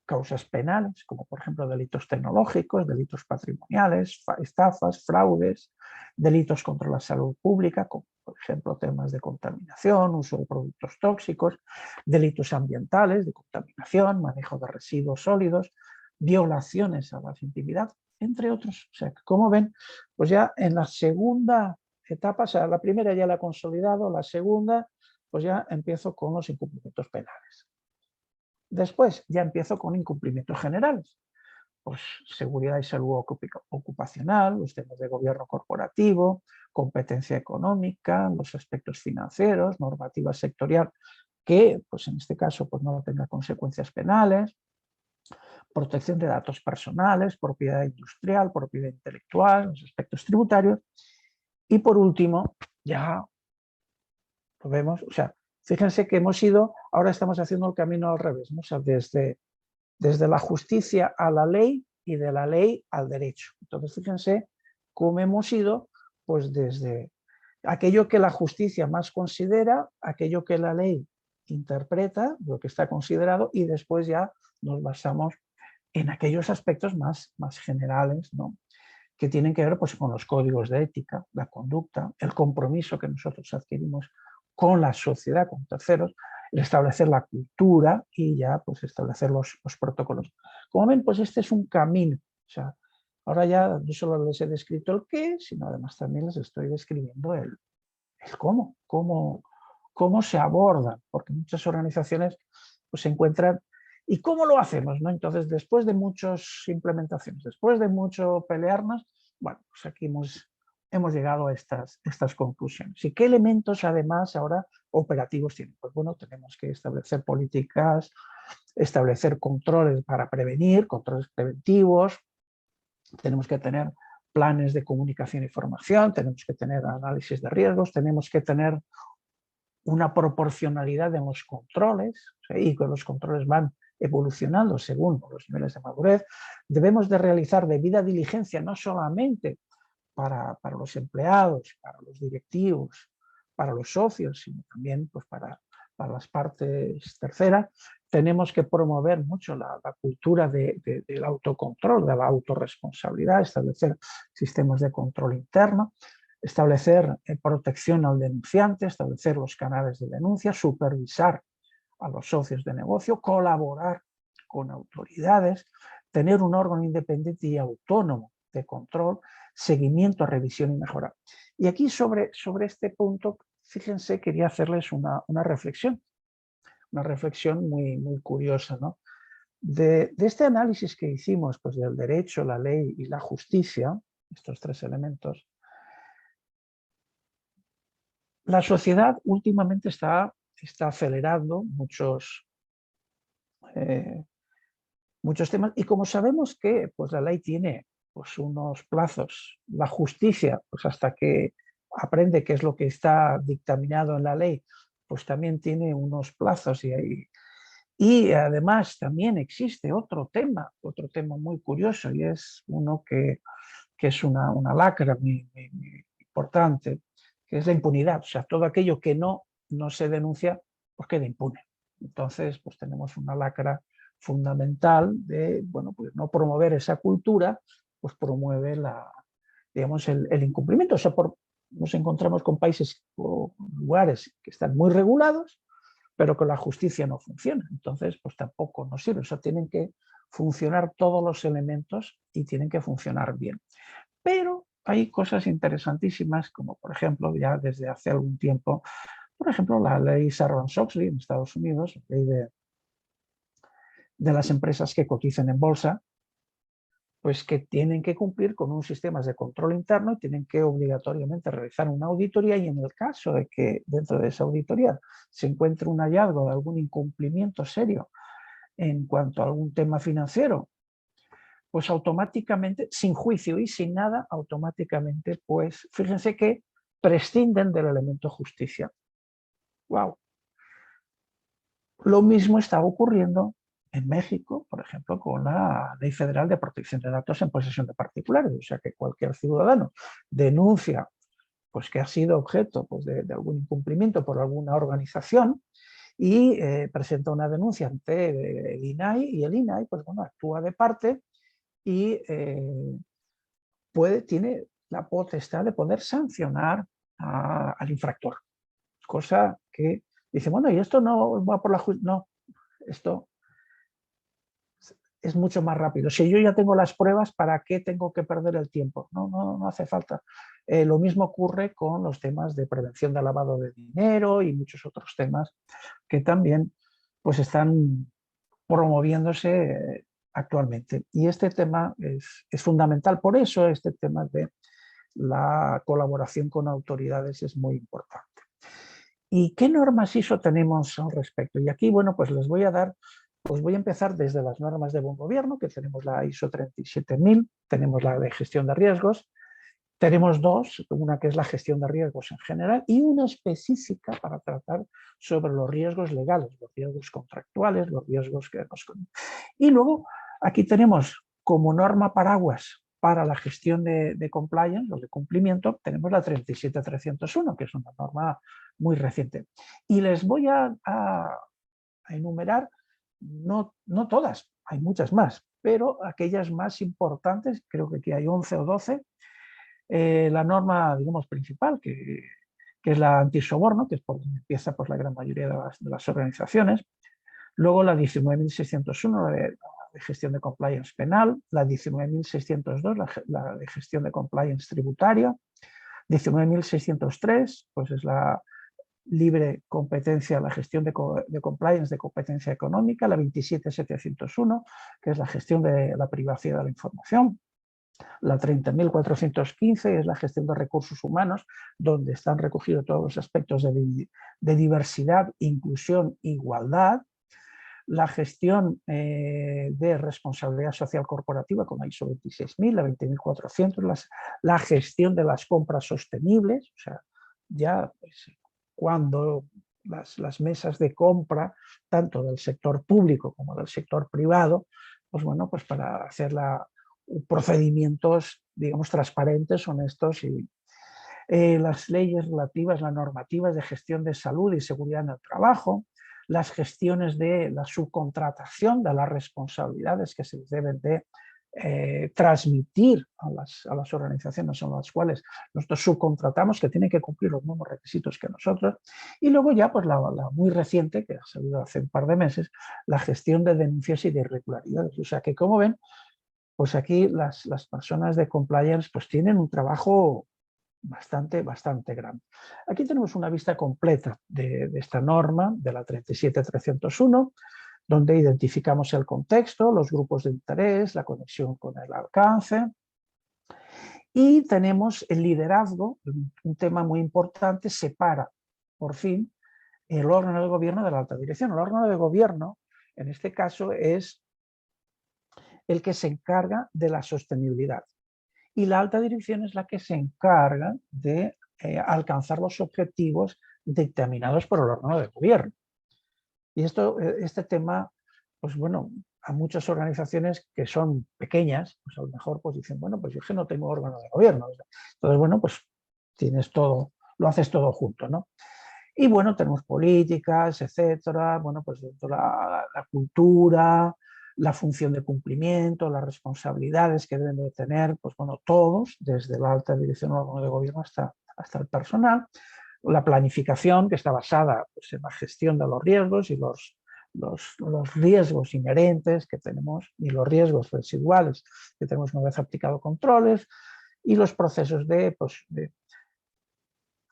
causas penales, como por ejemplo delitos tecnológicos, delitos patrimoniales, estafas, fraudes, delitos contra la salud pública, como por ejemplo temas de contaminación, uso de productos tóxicos, delitos ambientales, de contaminación, manejo de residuos sólidos, violaciones a la intimidad, entre otros. O sea, como ven, pues ya en la segunda etapa, o sea, la primera ya la he consolidado, la segunda, pues ya empiezo con los incumplimientos penales. Después ya empiezo con incumplimientos generales, pues seguridad y salud ocupacional, los temas de gobierno corporativo, competencia económica, los aspectos financieros, normativa sectorial que, pues en este caso, pues no tenga consecuencias penales, protección de datos personales, propiedad industrial, propiedad intelectual, los aspectos tributarios y por último, ya lo vemos, o sea, fíjense que ahora estamos haciendo el camino al revés, ¿no? O sea, desde la justicia a la ley y de la ley al derecho. Entonces, fíjense cómo hemos ido pues desde aquello que la justicia más considera, aquello que la ley interpreta, lo que está considerado, y después ya nos basamos en aquellos aspectos más generales, ¿no? Que tienen que ver pues, con los códigos de ética, la conducta, el compromiso que nosotros adquirimos con la sociedad, con terceros, el establecer la cultura y ya pues establecer los protocolos. Como ven, pues este es un camino. O sea, ahora ya no solo les he descrito el qué, sino además también les estoy describiendo el cómo se abordan, porque muchas organizaciones pues, se encuentran. ¿Y cómo lo hacemos? ¿No? Entonces, después de muchas implementaciones, después de mucho pelearnos, bueno, pues aquí hemos llegado a estas conclusiones. ¿Y qué elementos además ahora operativos tienen? Pues bueno, tenemos que establecer políticas, establecer controles para prevenir, controles preventivos, tenemos que tener planes de comunicación y formación, tenemos que tener análisis de riesgos, tenemos que tener una proporcionalidad en los controles, ¿sí? Y que los controles van evolucionando según los niveles de madurez. Debemos de realizar debida diligencia no solamente para los empleados, para los directivos, para los socios, sino también pues, para las partes terceras. Tenemos que promover mucho la cultura del autocontrol, de la autorresponsabilidad, establecer sistemas de control interno, establecer protección al denunciante, establecer los canales de denuncia, supervisar a los socios de negocio, colaborar con autoridades, tener un órgano independiente y autónomo de control, seguimiento, revisión y mejora. Y aquí sobre este punto, fíjense, quería hacerles una reflexión muy, muy curiosa, ¿no? De este análisis que hicimos pues, del derecho, la ley y la justicia, estos tres elementos, la sociedad últimamente está acelerando muchos temas, y como sabemos que pues, la ley tiene pues, unos plazos, la justicia, pues hasta que aprende qué es lo que está dictaminado en la ley, pues también tiene unos plazos, y además también existe otro tema muy curioso, y es uno que es una lacra muy importante, que es la impunidad. O sea, todo aquello que no se denuncia, pues queda impune. Entonces, pues tenemos una lacra fundamental de, bueno, pues no promover esa cultura, pues promueve digamos, el incumplimiento. O sea, nos encontramos con países o lugares que están muy regulados, pero que la justicia no funciona. Entonces, pues tampoco nos sirve. O sea, tienen que funcionar todos los elementos y tienen que funcionar bien. Pero hay cosas interesantísimas, como por ejemplo, ya desde hace algún tiempo, por ejemplo, la ley Sarbanes-Oxley en Estados Unidos, la ley de las empresas que cotizan en bolsa, pues que tienen que cumplir con unos sistemas de control interno y tienen que obligatoriamente realizar una auditoría, y en el caso de que dentro de esa auditoría se encuentre un hallazgo de algún incumplimiento serio en cuanto a algún tema financiero, pues automáticamente, sin juicio y sin nada, automáticamente, pues fíjense que prescinden del elemento justicia. ¡Wow! Lo mismo está ocurriendo en México, por ejemplo, con la Ley Federal de Protección de Datos en posesión de particulares. O sea, que cualquier ciudadano denuncia pues, que ha sido objeto pues, de algún incumplimiento por alguna organización y presenta una denuncia ante el INAI, y el INAI pues, bueno, actúa de parte y tiene la potestad de poder sancionar al infractor. Cosa que dice, bueno, y esto no va por la justicia. No, esto es mucho más rápido. Si yo ya tengo las pruebas, ¿para qué tengo que perder el tiempo? No hace falta. Lo mismo ocurre con los temas de prevención de lavado de dinero y muchos otros temas que también pues, están promoviéndose actualmente. Y este tema es fundamental. Por eso este tema de la colaboración con autoridades es muy importante. ¿Y qué normas ISO tenemos al respecto? Y aquí, bueno, pues les voy a dar, pues voy a empezar desde las normas de buen gobierno, que tenemos la ISO 37000, tenemos la de gestión de riesgos, tenemos dos, una que es la gestión de riesgos en general y una específica para tratar sobre los riesgos legales, los riesgos contractuales, los riesgos que nos... Y luego aquí tenemos como norma paraguas para la gestión de compliance o de cumplimiento, tenemos la 37301, que es una norma muy reciente. Y les voy a enumerar, no todas, hay muchas más, pero aquellas más importantes, creo que aquí hay 11 o 12. La norma, digamos, principal, que es la antisoborno, que es por donde empieza pues, la gran mayoría de las organizaciones. Luego la 19.601, la de gestión de compliance penal, la 19.602, la de gestión de compliance tributaria, 19.603, pues es la libre competencia, la gestión de compliance de competencia económica, la 27.701, que es la gestión de la privacidad de la información, la 30.415 es la gestión de recursos humanos, donde están recogidos todos los aspectos de diversidad, inclusión, igualdad. La gestión de responsabilidad social corporativa con la ISO 26.000, la 20.400, la gestión de las compras sostenibles, o sea, ya pues, cuando las mesas de compra, tanto del sector público como del sector privado, pues bueno, pues para hacer procedimientos, digamos, transparentes, honestos y las leyes relativas, las normativas de gestión de salud y seguridad en el trabajo, las gestiones de la subcontratación, de las responsabilidades que se deben de transmitir a las organizaciones en las cuales nosotros subcontratamos, que tienen que cumplir los mismos requisitos que nosotros, y luego ya pues la muy reciente, que ha salido hace un par de meses, la gestión de denuncias y de irregularidades. O sea que, como ven, pues aquí las personas de compliance pues tienen un trabajo bastante grande. Aquí tenemos una vista completa de esta norma, de la 37301, donde identificamos el contexto, los grupos de interés, la conexión con el alcance, y tenemos el liderazgo, un tema muy importante, separa, por fin, el órgano de gobierno de la alta dirección. El órgano de gobierno, en este caso, es el que se encarga de la sostenibilidad. Y la alta dirección es la que se encarga de alcanzar los objetivos determinados por el órgano de gobierno. Y este tema, pues bueno, a muchas organizaciones que son pequeñas, pues a lo mejor pues dicen, bueno, pues yo que no tengo órgano de gobierno. Entonces, bueno, pues tienes todo, lo haces todo junto, ¿no? Y bueno, tenemos políticas, etcétera, bueno, pues la cultura, la función de cumplimiento, las responsabilidades que deben de tener, pues bueno, todos, desde la alta dirección o órgano de gobierno hasta el personal, la planificación que está basada pues, en la gestión de los riesgos y los riesgos inherentes que tenemos y los riesgos residuales que tenemos una vez aplicado controles y los procesos de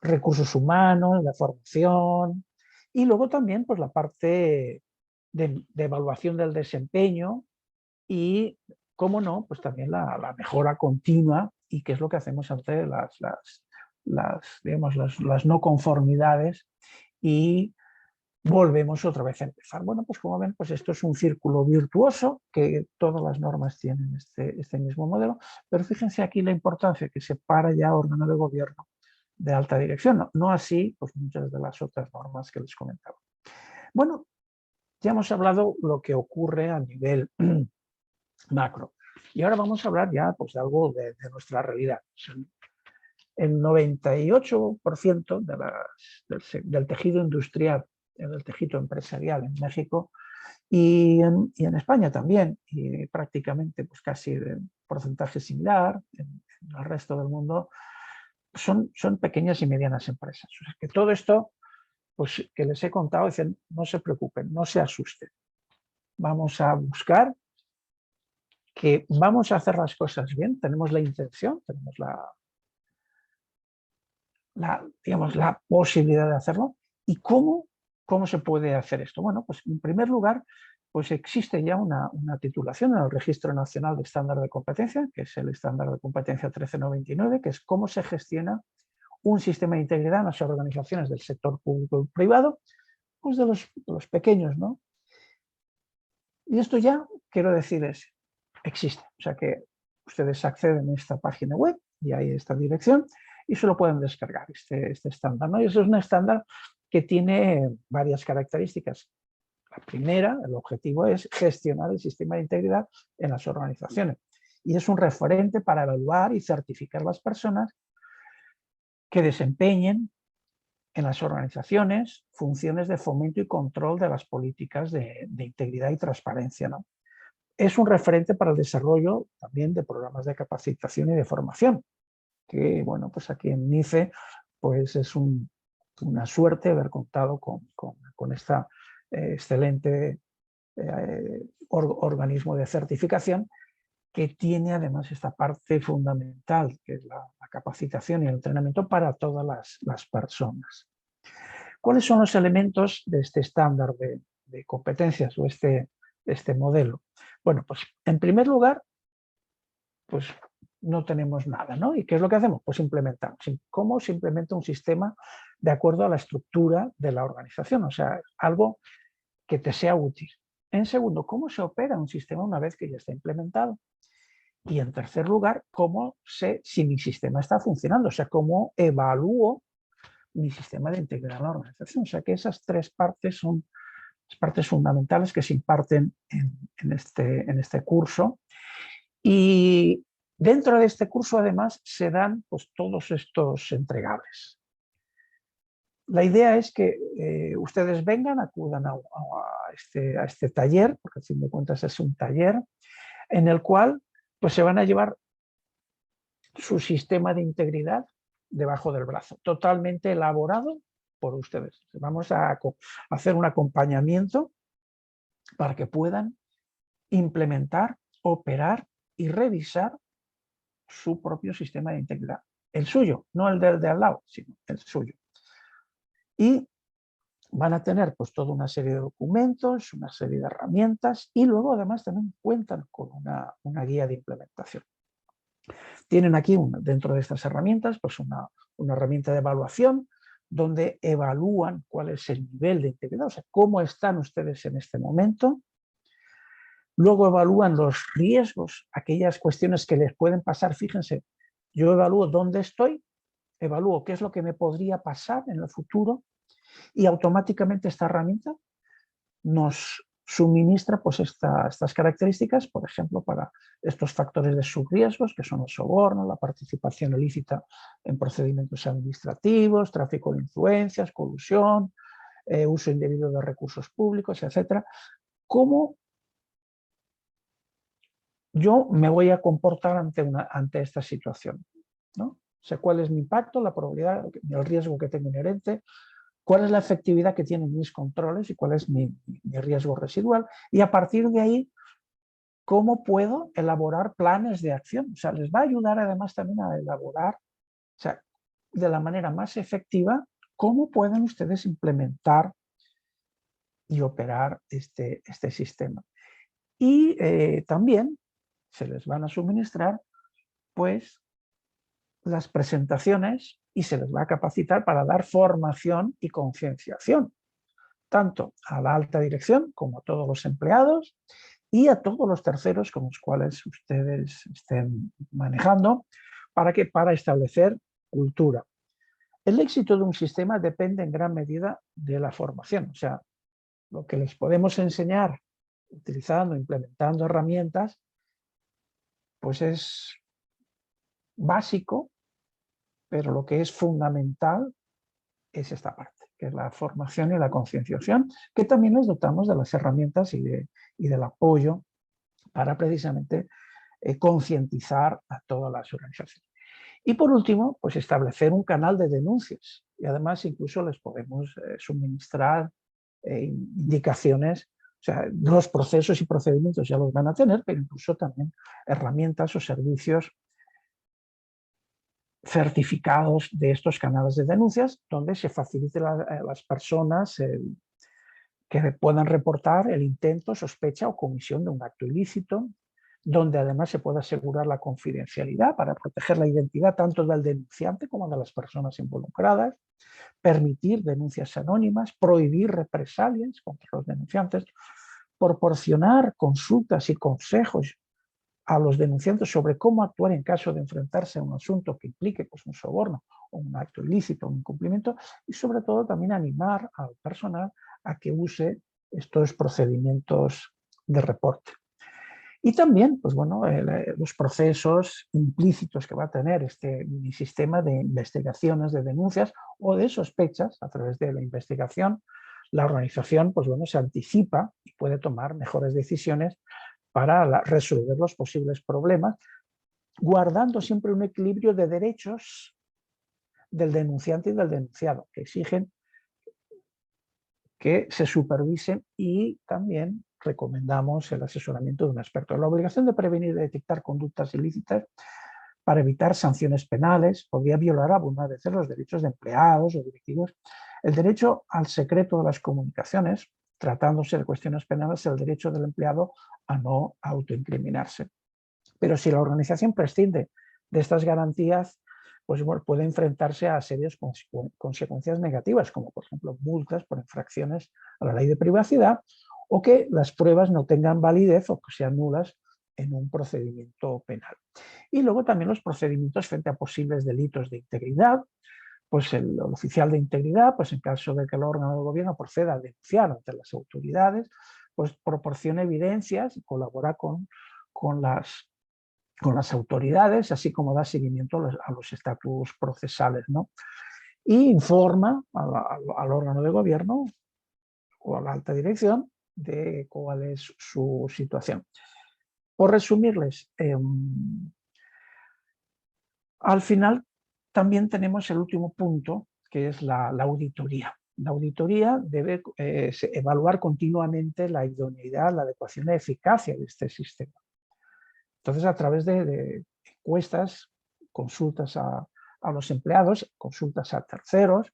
recursos humanos, de formación y luego también pues, la parte de evaluación del desempeño y, cómo no, pues también la mejora continua y qué es lo que hacemos ante digamos, las no conformidades y volvemos otra vez a empezar. Bueno, pues como ven, pues esto es un círculo virtuoso que todas las normas tienen este mismo modelo, pero fíjense aquí la importancia que separa ya órgano de gobierno de alta dirección, no así pues muchas de las otras normas que les comentaba. Bueno, ya hemos hablado lo que ocurre a nivel macro. Y ahora vamos a hablar ya pues, de algo de nuestra realidad. El 98% del tejido industrial, del tejido empresarial en México y en España también, y prácticamente pues, casi de porcentaje similar en el resto del mundo, son pequeñas y medianas empresas. O sea, que todo esto pues, que les he contado, dicen, no se preocupen, no se asusten. Vamos a buscar que vamos a hacer las cosas bien, tenemos la intención, tenemos digamos, la posibilidad de hacerlo. ¿Y cómo se puede hacer esto? Bueno, pues en primer lugar, pues existe ya una titulación en el Registro Nacional de Estándar de Competencia, que es el Estándar de Competencia 1399, que es cómo se gestiona un sistema de integridad en las organizaciones del sector público y privado, pues de los pequeños, ¿no? Y esto ya, quiero decirles, existe. O sea que ustedes acceden a esta página web y hay esta dirección y se lo pueden descargar, este estándar, ¿no? Y eso es un estándar que tiene varias características. La primera, el objetivo es gestionar el sistema de integridad en las organizaciones. Y es un referente para evaluar y certificar las personas que desempeñen en las organizaciones funciones de fomento y control de las políticas de integridad y transparencia, ¿no? Es un referente para el desarrollo también de programas de capacitación y de formación, que bueno, pues aquí en NICE pues es una suerte haber contado con esta excelente organismo de certificación que tiene además esta parte fundamental, que es la capacitación y el entrenamiento para todas las personas. ¿Cuáles son los elementos de este estándar de competencias o este modelo? Bueno, pues en primer lugar, pues no tenemos nada, ¿no? ¿Y qué es lo que hacemos? Pues implementamos. ¿Cómo se implementa un sistema de acuerdo a la estructura de la organización? O sea, algo que te sea útil. En segundo, ¿cómo se opera un sistema una vez que ya está implementado? Y en tercer lugar, ¿cómo sé si mi sistema está funcionando? O sea, ¿cómo evalúo mi sistema de integridad en la organización? O sea, que esas tres partes son las partes fundamentales que se imparten en este curso Y dentro de este curso, además, se dan pues, todos estos entregables. La idea es que ustedes vengan, acudan a este taller, porque al fin de cuentas es un taller, en el cual pues, se van a llevar su sistema de integridad debajo del brazo, totalmente elaborado por ustedes. Vamos a hacer un acompañamiento para que puedan implementar, operar y revisar su propio sistema de integridad. El suyo, no el del de al lado, sino el suyo. Y van a tener pues toda una serie de documentos, una serie de herramientas y luego además también cuentan con una guía de implementación. Tienen aquí dentro de estas herramientas pues una herramienta de evaluación donde evalúan cuál es el nivel de integridad, o sea, cómo están ustedes en este momento. Luego evalúan los riesgos, aquellas cuestiones que les pueden pasar. Fíjense, yo evalúo dónde estoy, evalúo qué es lo que me podría pasar en el futuro y automáticamente esta herramienta nos suministra pues, estas características, por ejemplo, para estos factores de subriesgos, que son el soborno, la participación ilícita en procedimientos administrativos, tráfico de influencias, colusión, uso indebido de recursos públicos, etc. ¿Cómo yo me voy a comportar ante esta situación? ¿No? O sea, ¿cuál es mi impacto, la probabilidad, el riesgo que tengo inherente? ¿Cuál es la efectividad que tienen mis controles y cuál es mi riesgo residual? Y a partir de ahí, ¿cómo puedo elaborar planes de acción? O sea, les va a ayudar además también a elaborar, o sea, de la manera más efectiva, cómo pueden ustedes implementar y operar este sistema. Y también se les van a suministrar, pues, las presentaciones y se les va a capacitar para dar formación y concienciación, tanto a la alta dirección como a todos los empleados y a todos los terceros con los cuales ustedes estén manejando para establecer cultura. El éxito de un sistema depende en gran medida de la formación, o sea, lo que les podemos enseñar utilizando, implementando herramientas, pues es básico, pero lo que es fundamental es esta parte, que es la formación y la concienciación, que también nos dotamos de las herramientas y del apoyo para precisamente concientizar a todas las organizaciones. Y por último, pues establecer un canal de denuncias y además incluso les podemos suministrar indicaciones, o sea, los procesos y procedimientos ya los van a tener, pero incluso también herramientas o servicios certificados de estos canales de denuncias, donde se facilite a las personas que puedan reportar el intento, sospecha o comisión de un acto ilícito, donde además se pueda asegurar la confidencialidad para proteger la identidad tanto del denunciante como de las personas involucradas, permitir denuncias anónimas, prohibir represalias contra los denunciantes, proporcionar consultas y consejos a los denunciantes sobre cómo actuar en caso de enfrentarse a un asunto que implique pues, un soborno o un acto ilícito, un incumplimiento, y sobre todo también animar al personal a que use estos procedimientos de reporte. Y también, pues bueno, los procesos implícitos que va a tener este sistema de investigaciones, de denuncias o de sospechas a través de la investigación, la organización, pues bueno, se anticipa y puede tomar mejores decisiones para resolver los posibles problemas, guardando siempre un equilibrio de derechos del denunciante y del denunciado, que exigen que se supervisen y también recomendamos el asesoramiento de un experto. La obligación de prevenir y detectar conductas ilícitas para evitar sanciones penales podría violar algunas veces los derechos de empleados o directivos. El derecho al secreto de las comunicaciones, tratándose de cuestiones penales, el derecho del empleado a no autoincriminarse. Pero si la organización prescinde de estas garantías, pues bueno, puede enfrentarse a serias consecuencias negativas, como por ejemplo multas por infracciones a la ley de privacidad o que las pruebas no tengan validez o que sean nulas en un procedimiento penal. Y luego también los procedimientos frente a posibles delitos de integridad, pues el oficial de integridad, pues en caso de que el órgano de gobierno proceda a denunciar ante las autoridades, pues proporciona evidencias y colabora con las con las autoridades, así como da seguimiento a los estatus procesales, ¿no? Y informa al órgano de gobierno o a la alta dirección de cuál es su situación. Por resumirles, al final también tenemos el último punto, que es la auditoría. La auditoría debe evaluar continuamente la idoneidad, la adecuación y la eficacia de este sistema. Entonces, a través de encuestas, consultas a los empleados, consultas a terceros,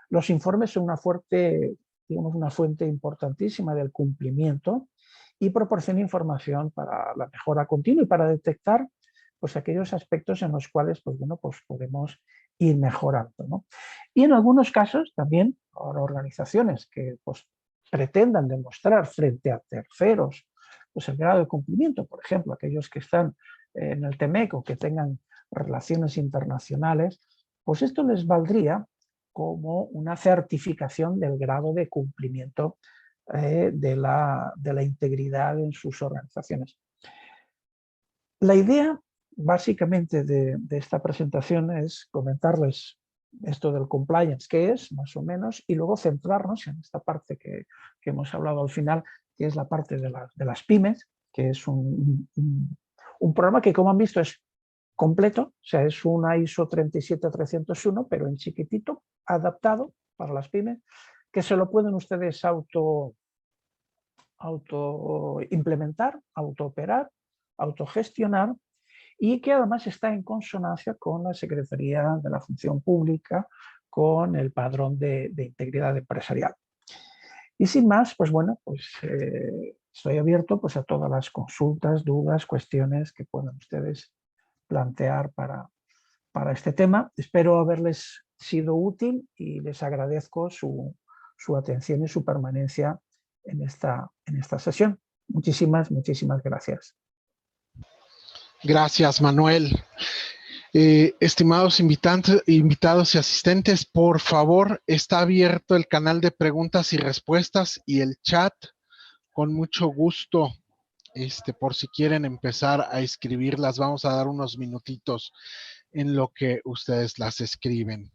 los informes son una fuente importantísima del cumplimiento y proporciona información para la mejora continua y para detectar pues, aquellos aspectos en los cuales pues, bueno, pues, podemos ir mejorando, ¿no? Y en algunos casos también ahora organizaciones que pues, pretendan demostrar frente a terceros pues, el grado de cumplimiento, por ejemplo, aquellos que están en el TMEC o que tengan relaciones internacionales, pues esto les valdría como una certificación del grado de cumplimiento de la integridad en sus organizaciones. La idea básicamente de esta presentación es comentarles esto del compliance, qué es más o menos, y luego centrarnos en esta parte que hemos hablado al final, que es la parte de las pymes, que es un programa que, como han visto, es completo, o sea, es una ISO 37301, pero en chiquitito, adaptado para las pymes, que se lo pueden ustedes auto implementar, autooperar, autogestionar, y que además está en consonancia con la Secretaría de la Función Pública, con el Padrón de Integridad Empresarial. Y sin más, pues bueno, pues estoy abierto pues, a todas las consultas, dudas, cuestiones que puedan ustedes plantear para este tema. Espero haberles sido útil y les agradezco su atención y su permanencia en esta sesión. Muchísimas gracias. Gracias, Manuel. Estimados invitados y asistentes, por favor, está abierto el canal de preguntas y respuestas y el chat. Con mucho gusto, por si quieren empezar a escribirlas, vamos a dar unos minutitos en lo que ustedes las escriben.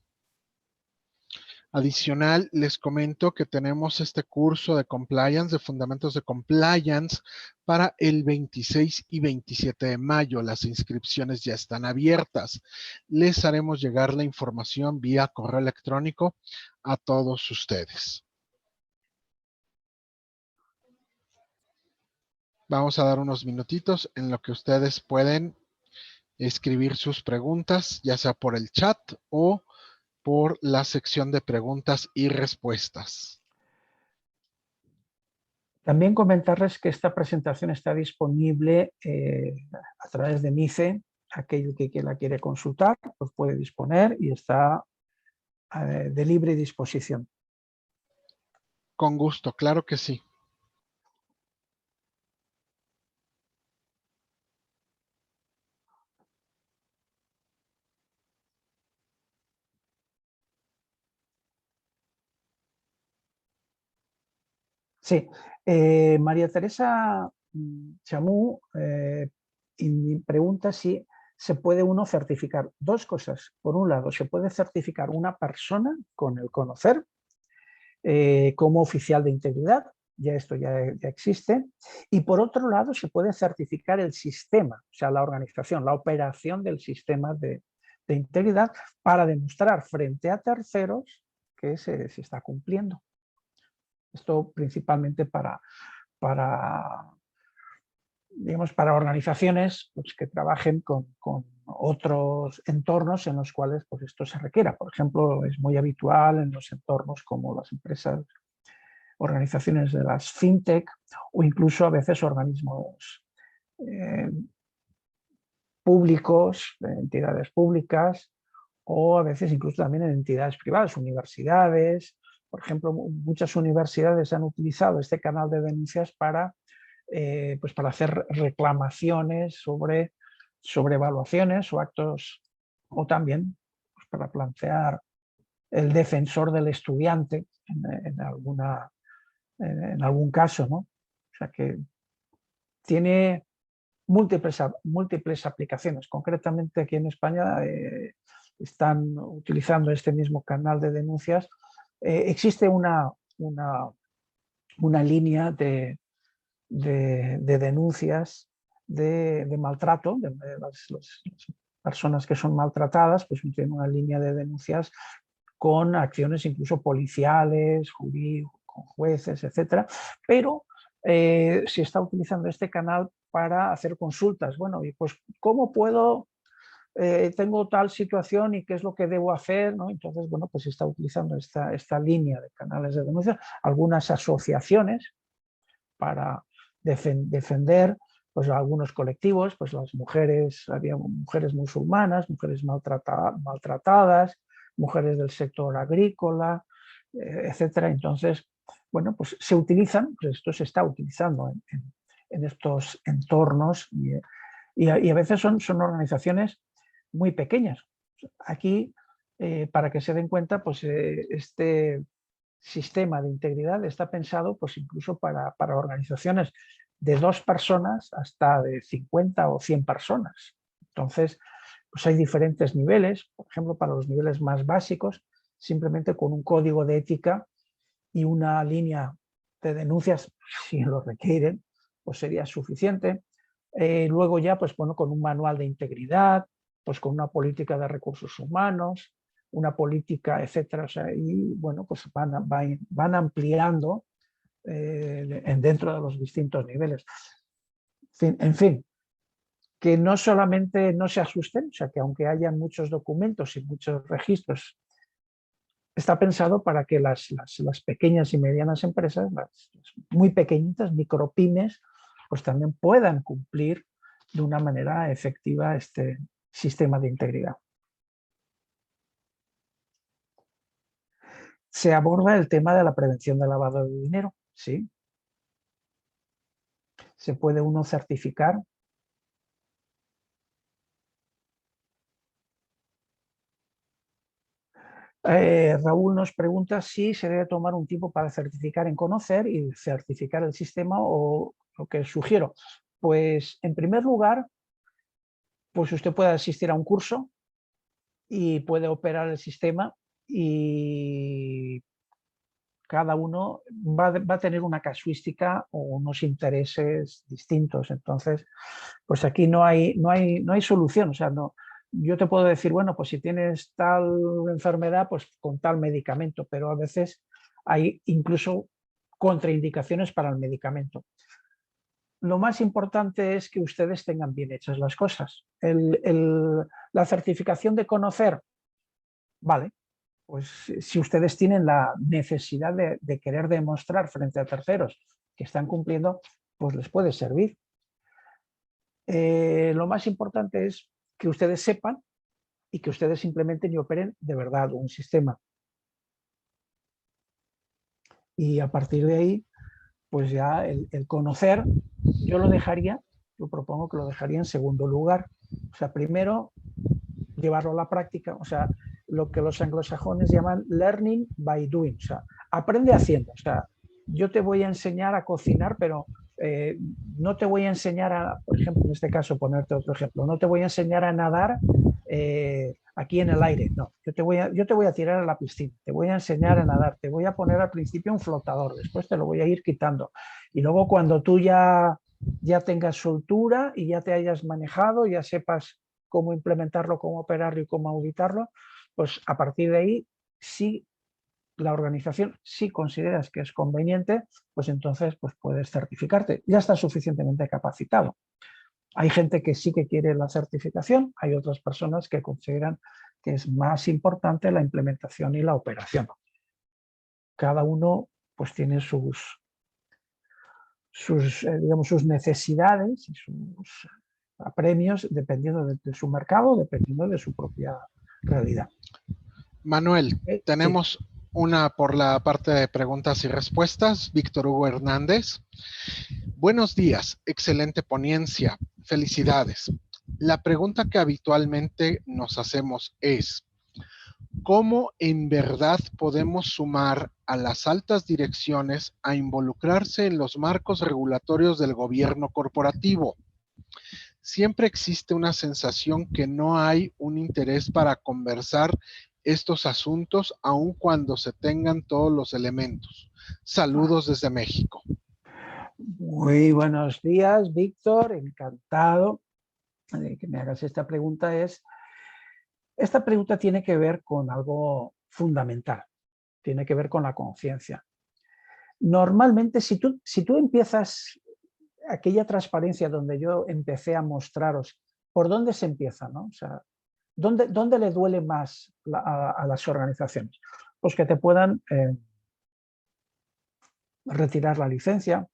Adicional, les comento que tenemos este curso de compliance, de fundamentos de compliance, para el 26 y 27 de mayo. Las inscripciones ya están abiertas. Les haremos llegar la información vía correo electrónico a todos ustedes. Vamos a dar unos minutitos en lo que ustedes pueden escribir sus preguntas, ya sea por el chat o por la sección de preguntas y respuestas. También comentarles que esta presentación está disponible a través de MICE. Aquel que la quiere consultar, pues puede disponer y está de libre disposición. Con gusto, claro que sí. Sí, María Teresa Chamú pregunta si se puede uno certificar dos cosas. Por un lado, se puede certificar una persona con el conocer como oficial de integridad, ya esto ya existe, y por otro lado se puede certificar el sistema, o sea, la organización, la operación del sistema de integridad para demostrar frente a terceros que se está cumpliendo. Esto principalmente para organizaciones pues, que trabajen con otros entornos en los cuales pues, esto se requiera. Por ejemplo, es muy habitual en los entornos como las empresas, organizaciones de las fintech o incluso a veces organismos públicos, entidades públicas, o a veces incluso también en entidades privadas, universidades. Por ejemplo, muchas universidades han utilizado este canal de denuncias para hacer reclamaciones sobre evaluaciones o actos, o también pues, para plantear el defensor del estudiante en algún caso, ¿no? O sea que tiene múltiples aplicaciones. Concretamente aquí en España están utilizando este mismo canal de denuncias. Existe una línea de denuncias de maltrato, de las personas que son maltratadas, pues tienen una línea de denuncias con acciones incluso policiales, con jueces, etcétera, pero se está utilizando este canal para hacer consultas. Bueno, y pues ¿cómo puedo? Tengo tal situación y qué es lo que debo hacer, ¿no? Entonces, bueno, pues se está utilizando esta línea de canales de denuncia, algunas asociaciones para defender pues, algunos colectivos, pues las mujeres, había mujeres musulmanas, mujeres maltratadas, mujeres del sector agrícola, etcétera. Entonces, bueno, pues se utilizan, pues esto se está utilizando en estos entornos y a veces son organizaciones muy pequeñas. Aquí, para que se den cuenta, pues este sistema de integridad está pensado pues incluso para organizaciones de 2 personas hasta de 50 o 100 personas. Entonces, pues hay diferentes niveles. Por ejemplo, para los niveles más básicos, simplemente con un código de ética y una línea de denuncias, si lo requieren, pues sería suficiente. Luego ya, pues bueno, con un manual de integridad, pues con una política de recursos humanos, una política, etcétera. O sea, y bueno, pues van ampliando dentro de los distintos niveles. En fin, que no solamente no se asusten, o sea, que aunque haya muchos documentos y muchos registros, está pensado para que las pequeñas y medianas empresas, las muy pequeñitas, micropymes, pues también puedan cumplir de una manera efectiva este sistema de integridad. Se aborda el tema de la prevención del lavado de dinero, ¿sí? Se puede uno certificar. Raúl nos pregunta si se debe tomar un tiempo para certificar en conocer y certificar el sistema o lo que sugiero. Pues en primer lugar, pues usted puede asistir a un curso y puede operar el sistema y cada uno va a tener una casuística o unos intereses distintos. Entonces, pues aquí no hay solución. O sea, no, yo te puedo decir, bueno, pues si tienes tal enfermedad, pues con tal medicamento, pero a veces hay incluso contraindicaciones para el medicamento. Lo más importante es que ustedes tengan bien hechas las cosas. La certificación de conocer, vale, pues si ustedes tienen la necesidad de querer demostrar frente a terceros que están cumpliendo, pues les puede servir. Lo más importante es que ustedes sepan y que ustedes implementen y operen de verdad un sistema. Y a partir de ahí, pues ya el conocer, yo propongo que lo dejaría en segundo lugar. O sea, primero llevarlo a la práctica, o sea, lo que los anglosajones llaman learning by doing, o sea, aprende haciendo. O sea, yo te voy a enseñar a cocinar, pero no te voy a enseñar por ejemplo, en este caso, ponerte otro ejemplo, no te voy a enseñar a nadar aquí en el aire, no, yo te voy a tirar a la piscina, te voy a enseñar a nadar, te voy a poner al principio un flotador, después te lo voy a ir quitando. Y luego cuando tú ya tengas soltura y ya te hayas manejado, ya sepas cómo implementarlo, cómo operarlo y cómo auditarlo, pues a partir de ahí, si la organización, si consideras que es conveniente, pues entonces pues puedes certificarte. Ya estás suficientemente capacitado. Hay gente que sí que quiere la certificación, hay otras personas que consideran que es más importante la implementación y la operación. Cada uno pues tiene sus necesidades y sus apremios dependiendo de su mercado, dependiendo de su propia realidad. Manuel, tenemos una por la parte de preguntas y respuestas. Víctor Hugo Hernández. Buenos días, excelente ponencia. Felicidades. La pregunta que habitualmente nos hacemos es, ¿cómo en verdad podemos sumar a las altas direcciones a involucrarse en los marcos regulatorios del gobierno corporativo? Siempre existe una sensación que no hay un interés para conversar estos asuntos, aun cuando se tengan todos los elementos. Saludos desde México. Muy buenos días, Víctor. Encantado de que me hagas esta pregunta. Esta pregunta tiene que ver con algo fundamental, tiene que ver con la conciencia. Normalmente, si tú empiezas aquella transparencia donde yo empecé a mostraros por dónde se empieza, ¿no? O sea, ¿dónde le duele más a las organizaciones? Pues que te puedan retirar la licencia,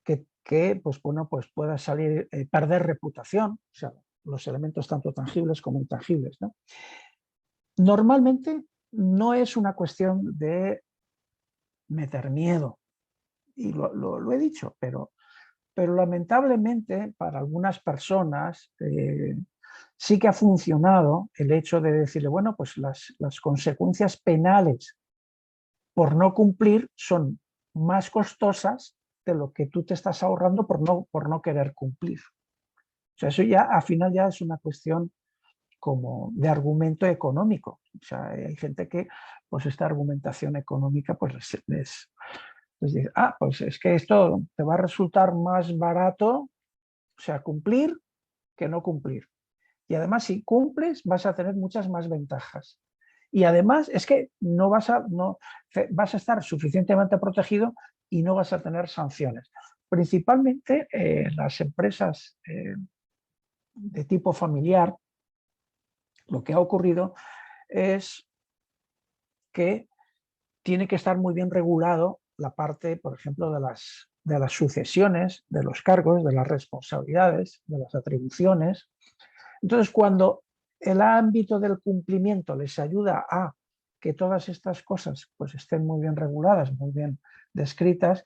que pues, bueno, pues pueda salir, perder reputación, o sea, los elementos tanto tangibles como intangibles, ¿no? Normalmente no es una cuestión de meter miedo, y lo he dicho, pero lamentablemente para algunas personas sí que ha funcionado el hecho de decirle, bueno, pues las consecuencias penales por no cumplir son más costosas de lo que tú te estás ahorrando por no querer cumplir. O sea, eso ya al final ya es una cuestión como de argumento económico. O sea, hay gente que pues esta argumentación económica pues les dice, pues es que esto te va a resultar más barato, o sea, cumplir que no cumplir. Y además, si cumples, vas a tener muchas más ventajas. Y además es que no vas a estar suficientemente protegido y no vas a tener sanciones. Principalmente las empresas de tipo familiar, lo que ha ocurrido es que tiene que estar muy bien regulado la parte, por ejemplo, de las sucesiones, de los cargos, de las responsabilidades, de las atribuciones. Entonces, cuando el ámbito del cumplimiento les ayuda a que todas estas cosas pues, estén muy bien reguladas, muy bien descritas,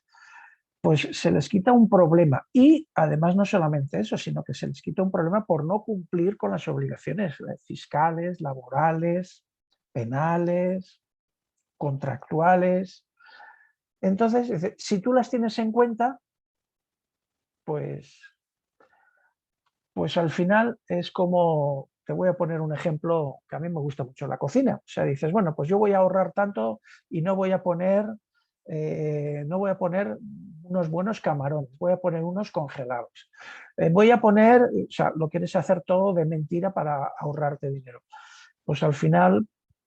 pues se les quita un problema. Y además no solamente eso, sino que se les quita un problema por no cumplir con las obligaciones fiscales, laborales, penales, contractuales. Entonces, si tú las tienes en cuenta, pues al final es como, te voy a poner un ejemplo que a mí me gusta mucho, la cocina. O sea, dices, bueno, pues yo voy a ahorrar tanto y no voy a poner unos buenos camarones, voy a poner unos congelados. Voy a poner, o sea, lo quieres hacer todo de mentira para ahorrarte dinero. Pues al final,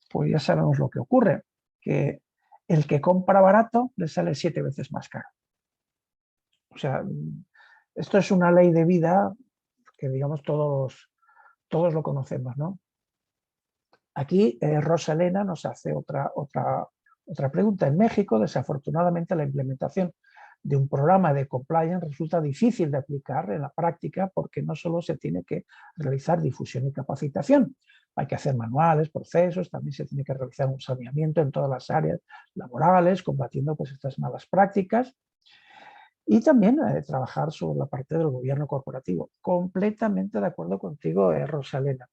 pues ya sabemos lo que ocurre, que el que compra barato le sale 7 veces más caro. O sea, esto es una ley de vida que digamos todos lo conocemos, ¿no? Aquí Rosa Elena nos hace otra pregunta. En México, desafortunadamente, la implementación de un programa de compliance resulta difícil de aplicar en la práctica porque no solo se tiene que realizar difusión y capacitación, hay que hacer manuales, procesos, también se tiene que realizar un saneamiento en todas las áreas laborales, combatiendo pues, estas malas prácticas. Y también trabajar sobre la parte del gobierno corporativo. Completamente de acuerdo contigo, Rosalena.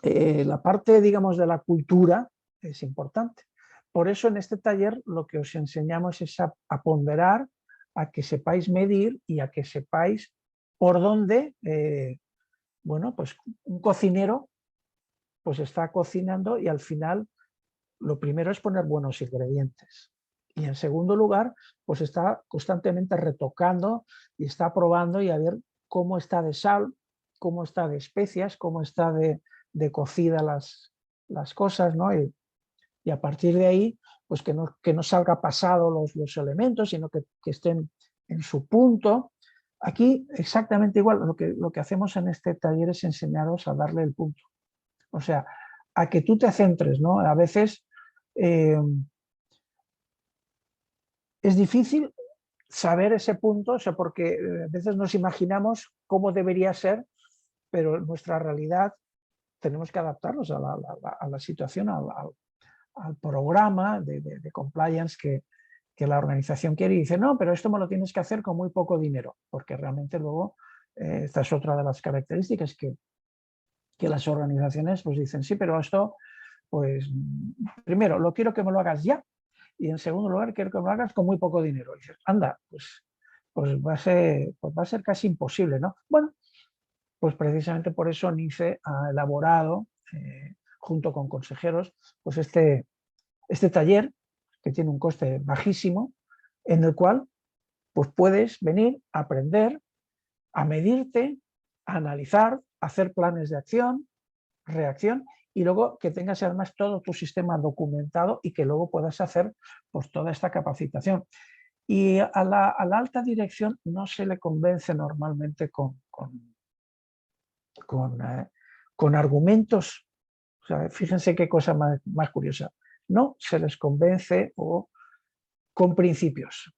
La parte, digamos, de la cultura es importante. Por eso en este taller lo que os enseñamos es a ponderar, a que sepáis medir y a que sepáis por dónde, bueno, pues un cocinero pues está cocinando y al final lo primero es poner buenos ingredientes. Y en segundo lugar, pues está constantemente retocando y está probando y a ver cómo está de sal, cómo está de especias, cómo está de cocida las cosas, ¿no? Y a partir de ahí, pues que no salga pasado los elementos, sino que estén en su punto. Aquí exactamente igual, lo que hacemos en este taller es enseñaros a darle el punto. O sea, a que tú te centres, ¿no? A veces es difícil saber ese punto, o sea, porque a veces nos imaginamos cómo debería ser, pero en nuestra realidad tenemos que adaptarnos a la situación, al programa de compliance que la organización quiere y dice, no, pero esto me lo tienes que hacer con muy poco dinero, porque realmente luego esta es otra de las características que las organizaciones pues dicen, sí, pero esto, pues primero, lo quiero que me lo hagas ya, y en segundo lugar, quiero que me lo hagas con muy poco dinero. Y dices, anda, pues pues va a ser casi imposible, ¿no? Bueno, pues precisamente por eso NICE ha elaborado, junto con consejeros, pues este taller, que tiene un coste bajísimo, en el cual pues puedes venir a aprender, a medirte, a analizar, a hacer planes de acción, reacción, y luego que tengas además todo tu sistema documentado y que luego puedas hacer pues toda esta capacitación. Y a la alta dirección no se le convence normalmente con argumentos. O sea, fíjense qué cosa más curiosa. No se les convence con principios.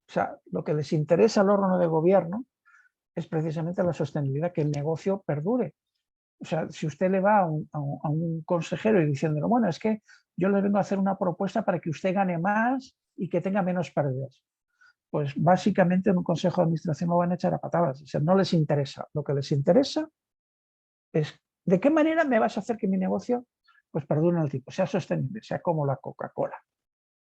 O sea, lo que les interesa al órgano de gobierno es precisamente la sostenibilidad, que el negocio perdure. O sea, si usted le va a un consejero y diciéndole, bueno, es que yo le vengo a hacer una propuesta para que usted gane más y que tenga menos pérdidas, pues básicamente en un consejo de administración lo van a echar a patadas. O sea, no les interesa. Lo que les interesa es de qué manera me vas a hacer que mi negocio pues perdure en el tiempo, sea sostenible, sea como la Coca-Cola,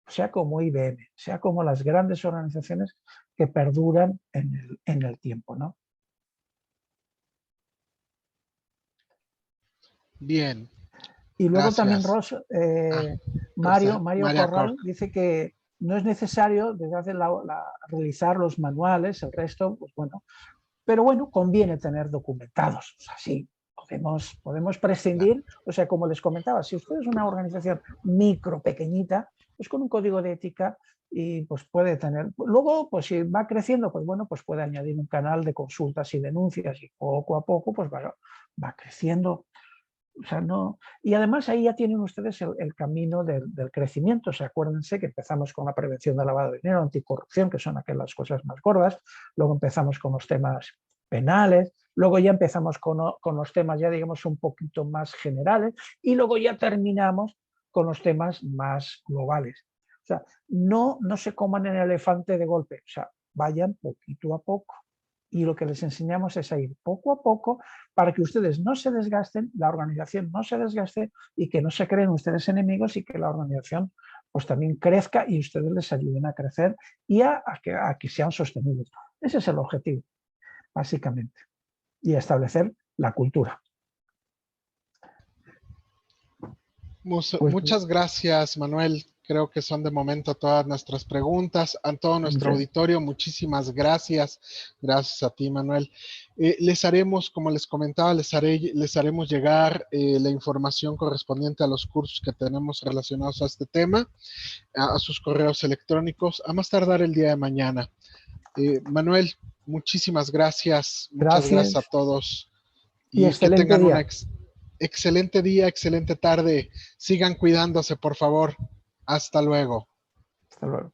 sea como IBM, sea como las grandes organizaciones que perduran en el tiempo, ¿no? Bien, Y luego también gracias. Ross, José Mario María Corral Corta. dice que no es necesario desde hace realizar los manuales, el resto, pues bueno, pero bueno, conviene tener documentados. O sea, sí, podemos prescindir. O sea, como les comentaba, si usted es una organización micro, pequeñita, pues con un código de ética y pues puede tener. Luego, pues si va creciendo, pues bueno, pues puede añadir un canal de consultas y denuncias y poco a poco pues va creciendo. O sea, no, y además ahí ya tienen ustedes el camino del crecimiento. O sea, acuérdense que empezamos con la prevención del lavado de dinero, anticorrupción, que son aquellas cosas más gordas. Luego empezamos con los temas penales. Luego ya empezamos con los temas ya digamos un poquito más generales. Y luego ya terminamos con los temas más globales. O sea, no se coman el elefante de golpe. O sea, vayan poquito a poco. Y lo que les enseñamos es a ir poco a poco para que ustedes no se desgasten, la organización no se desgaste y que no se creen ustedes enemigos y que la organización pues también crezca y ustedes les ayuden a crecer y a que sean sostenibles. Ese es el objetivo, básicamente. Y a establecer la cultura. Pues, Muchas gracias, Manuel. Creo que son de momento todas nuestras preguntas. A todo nuestro auditorio, muchísimas gracias. Gracias a ti, Manuel. Les haremos, como les comentaba, les haremos llegar la información correspondiente a los cursos que tenemos relacionados a este tema, a sus correos electrónicos, a más tardar el día de mañana. Manuel, muchísimas gracias. Muchas gracias a todos. Y Y que excelente tengan día. excelente día, excelente tarde. Sigan cuidándose, por favor. Hasta luego. Hasta luego.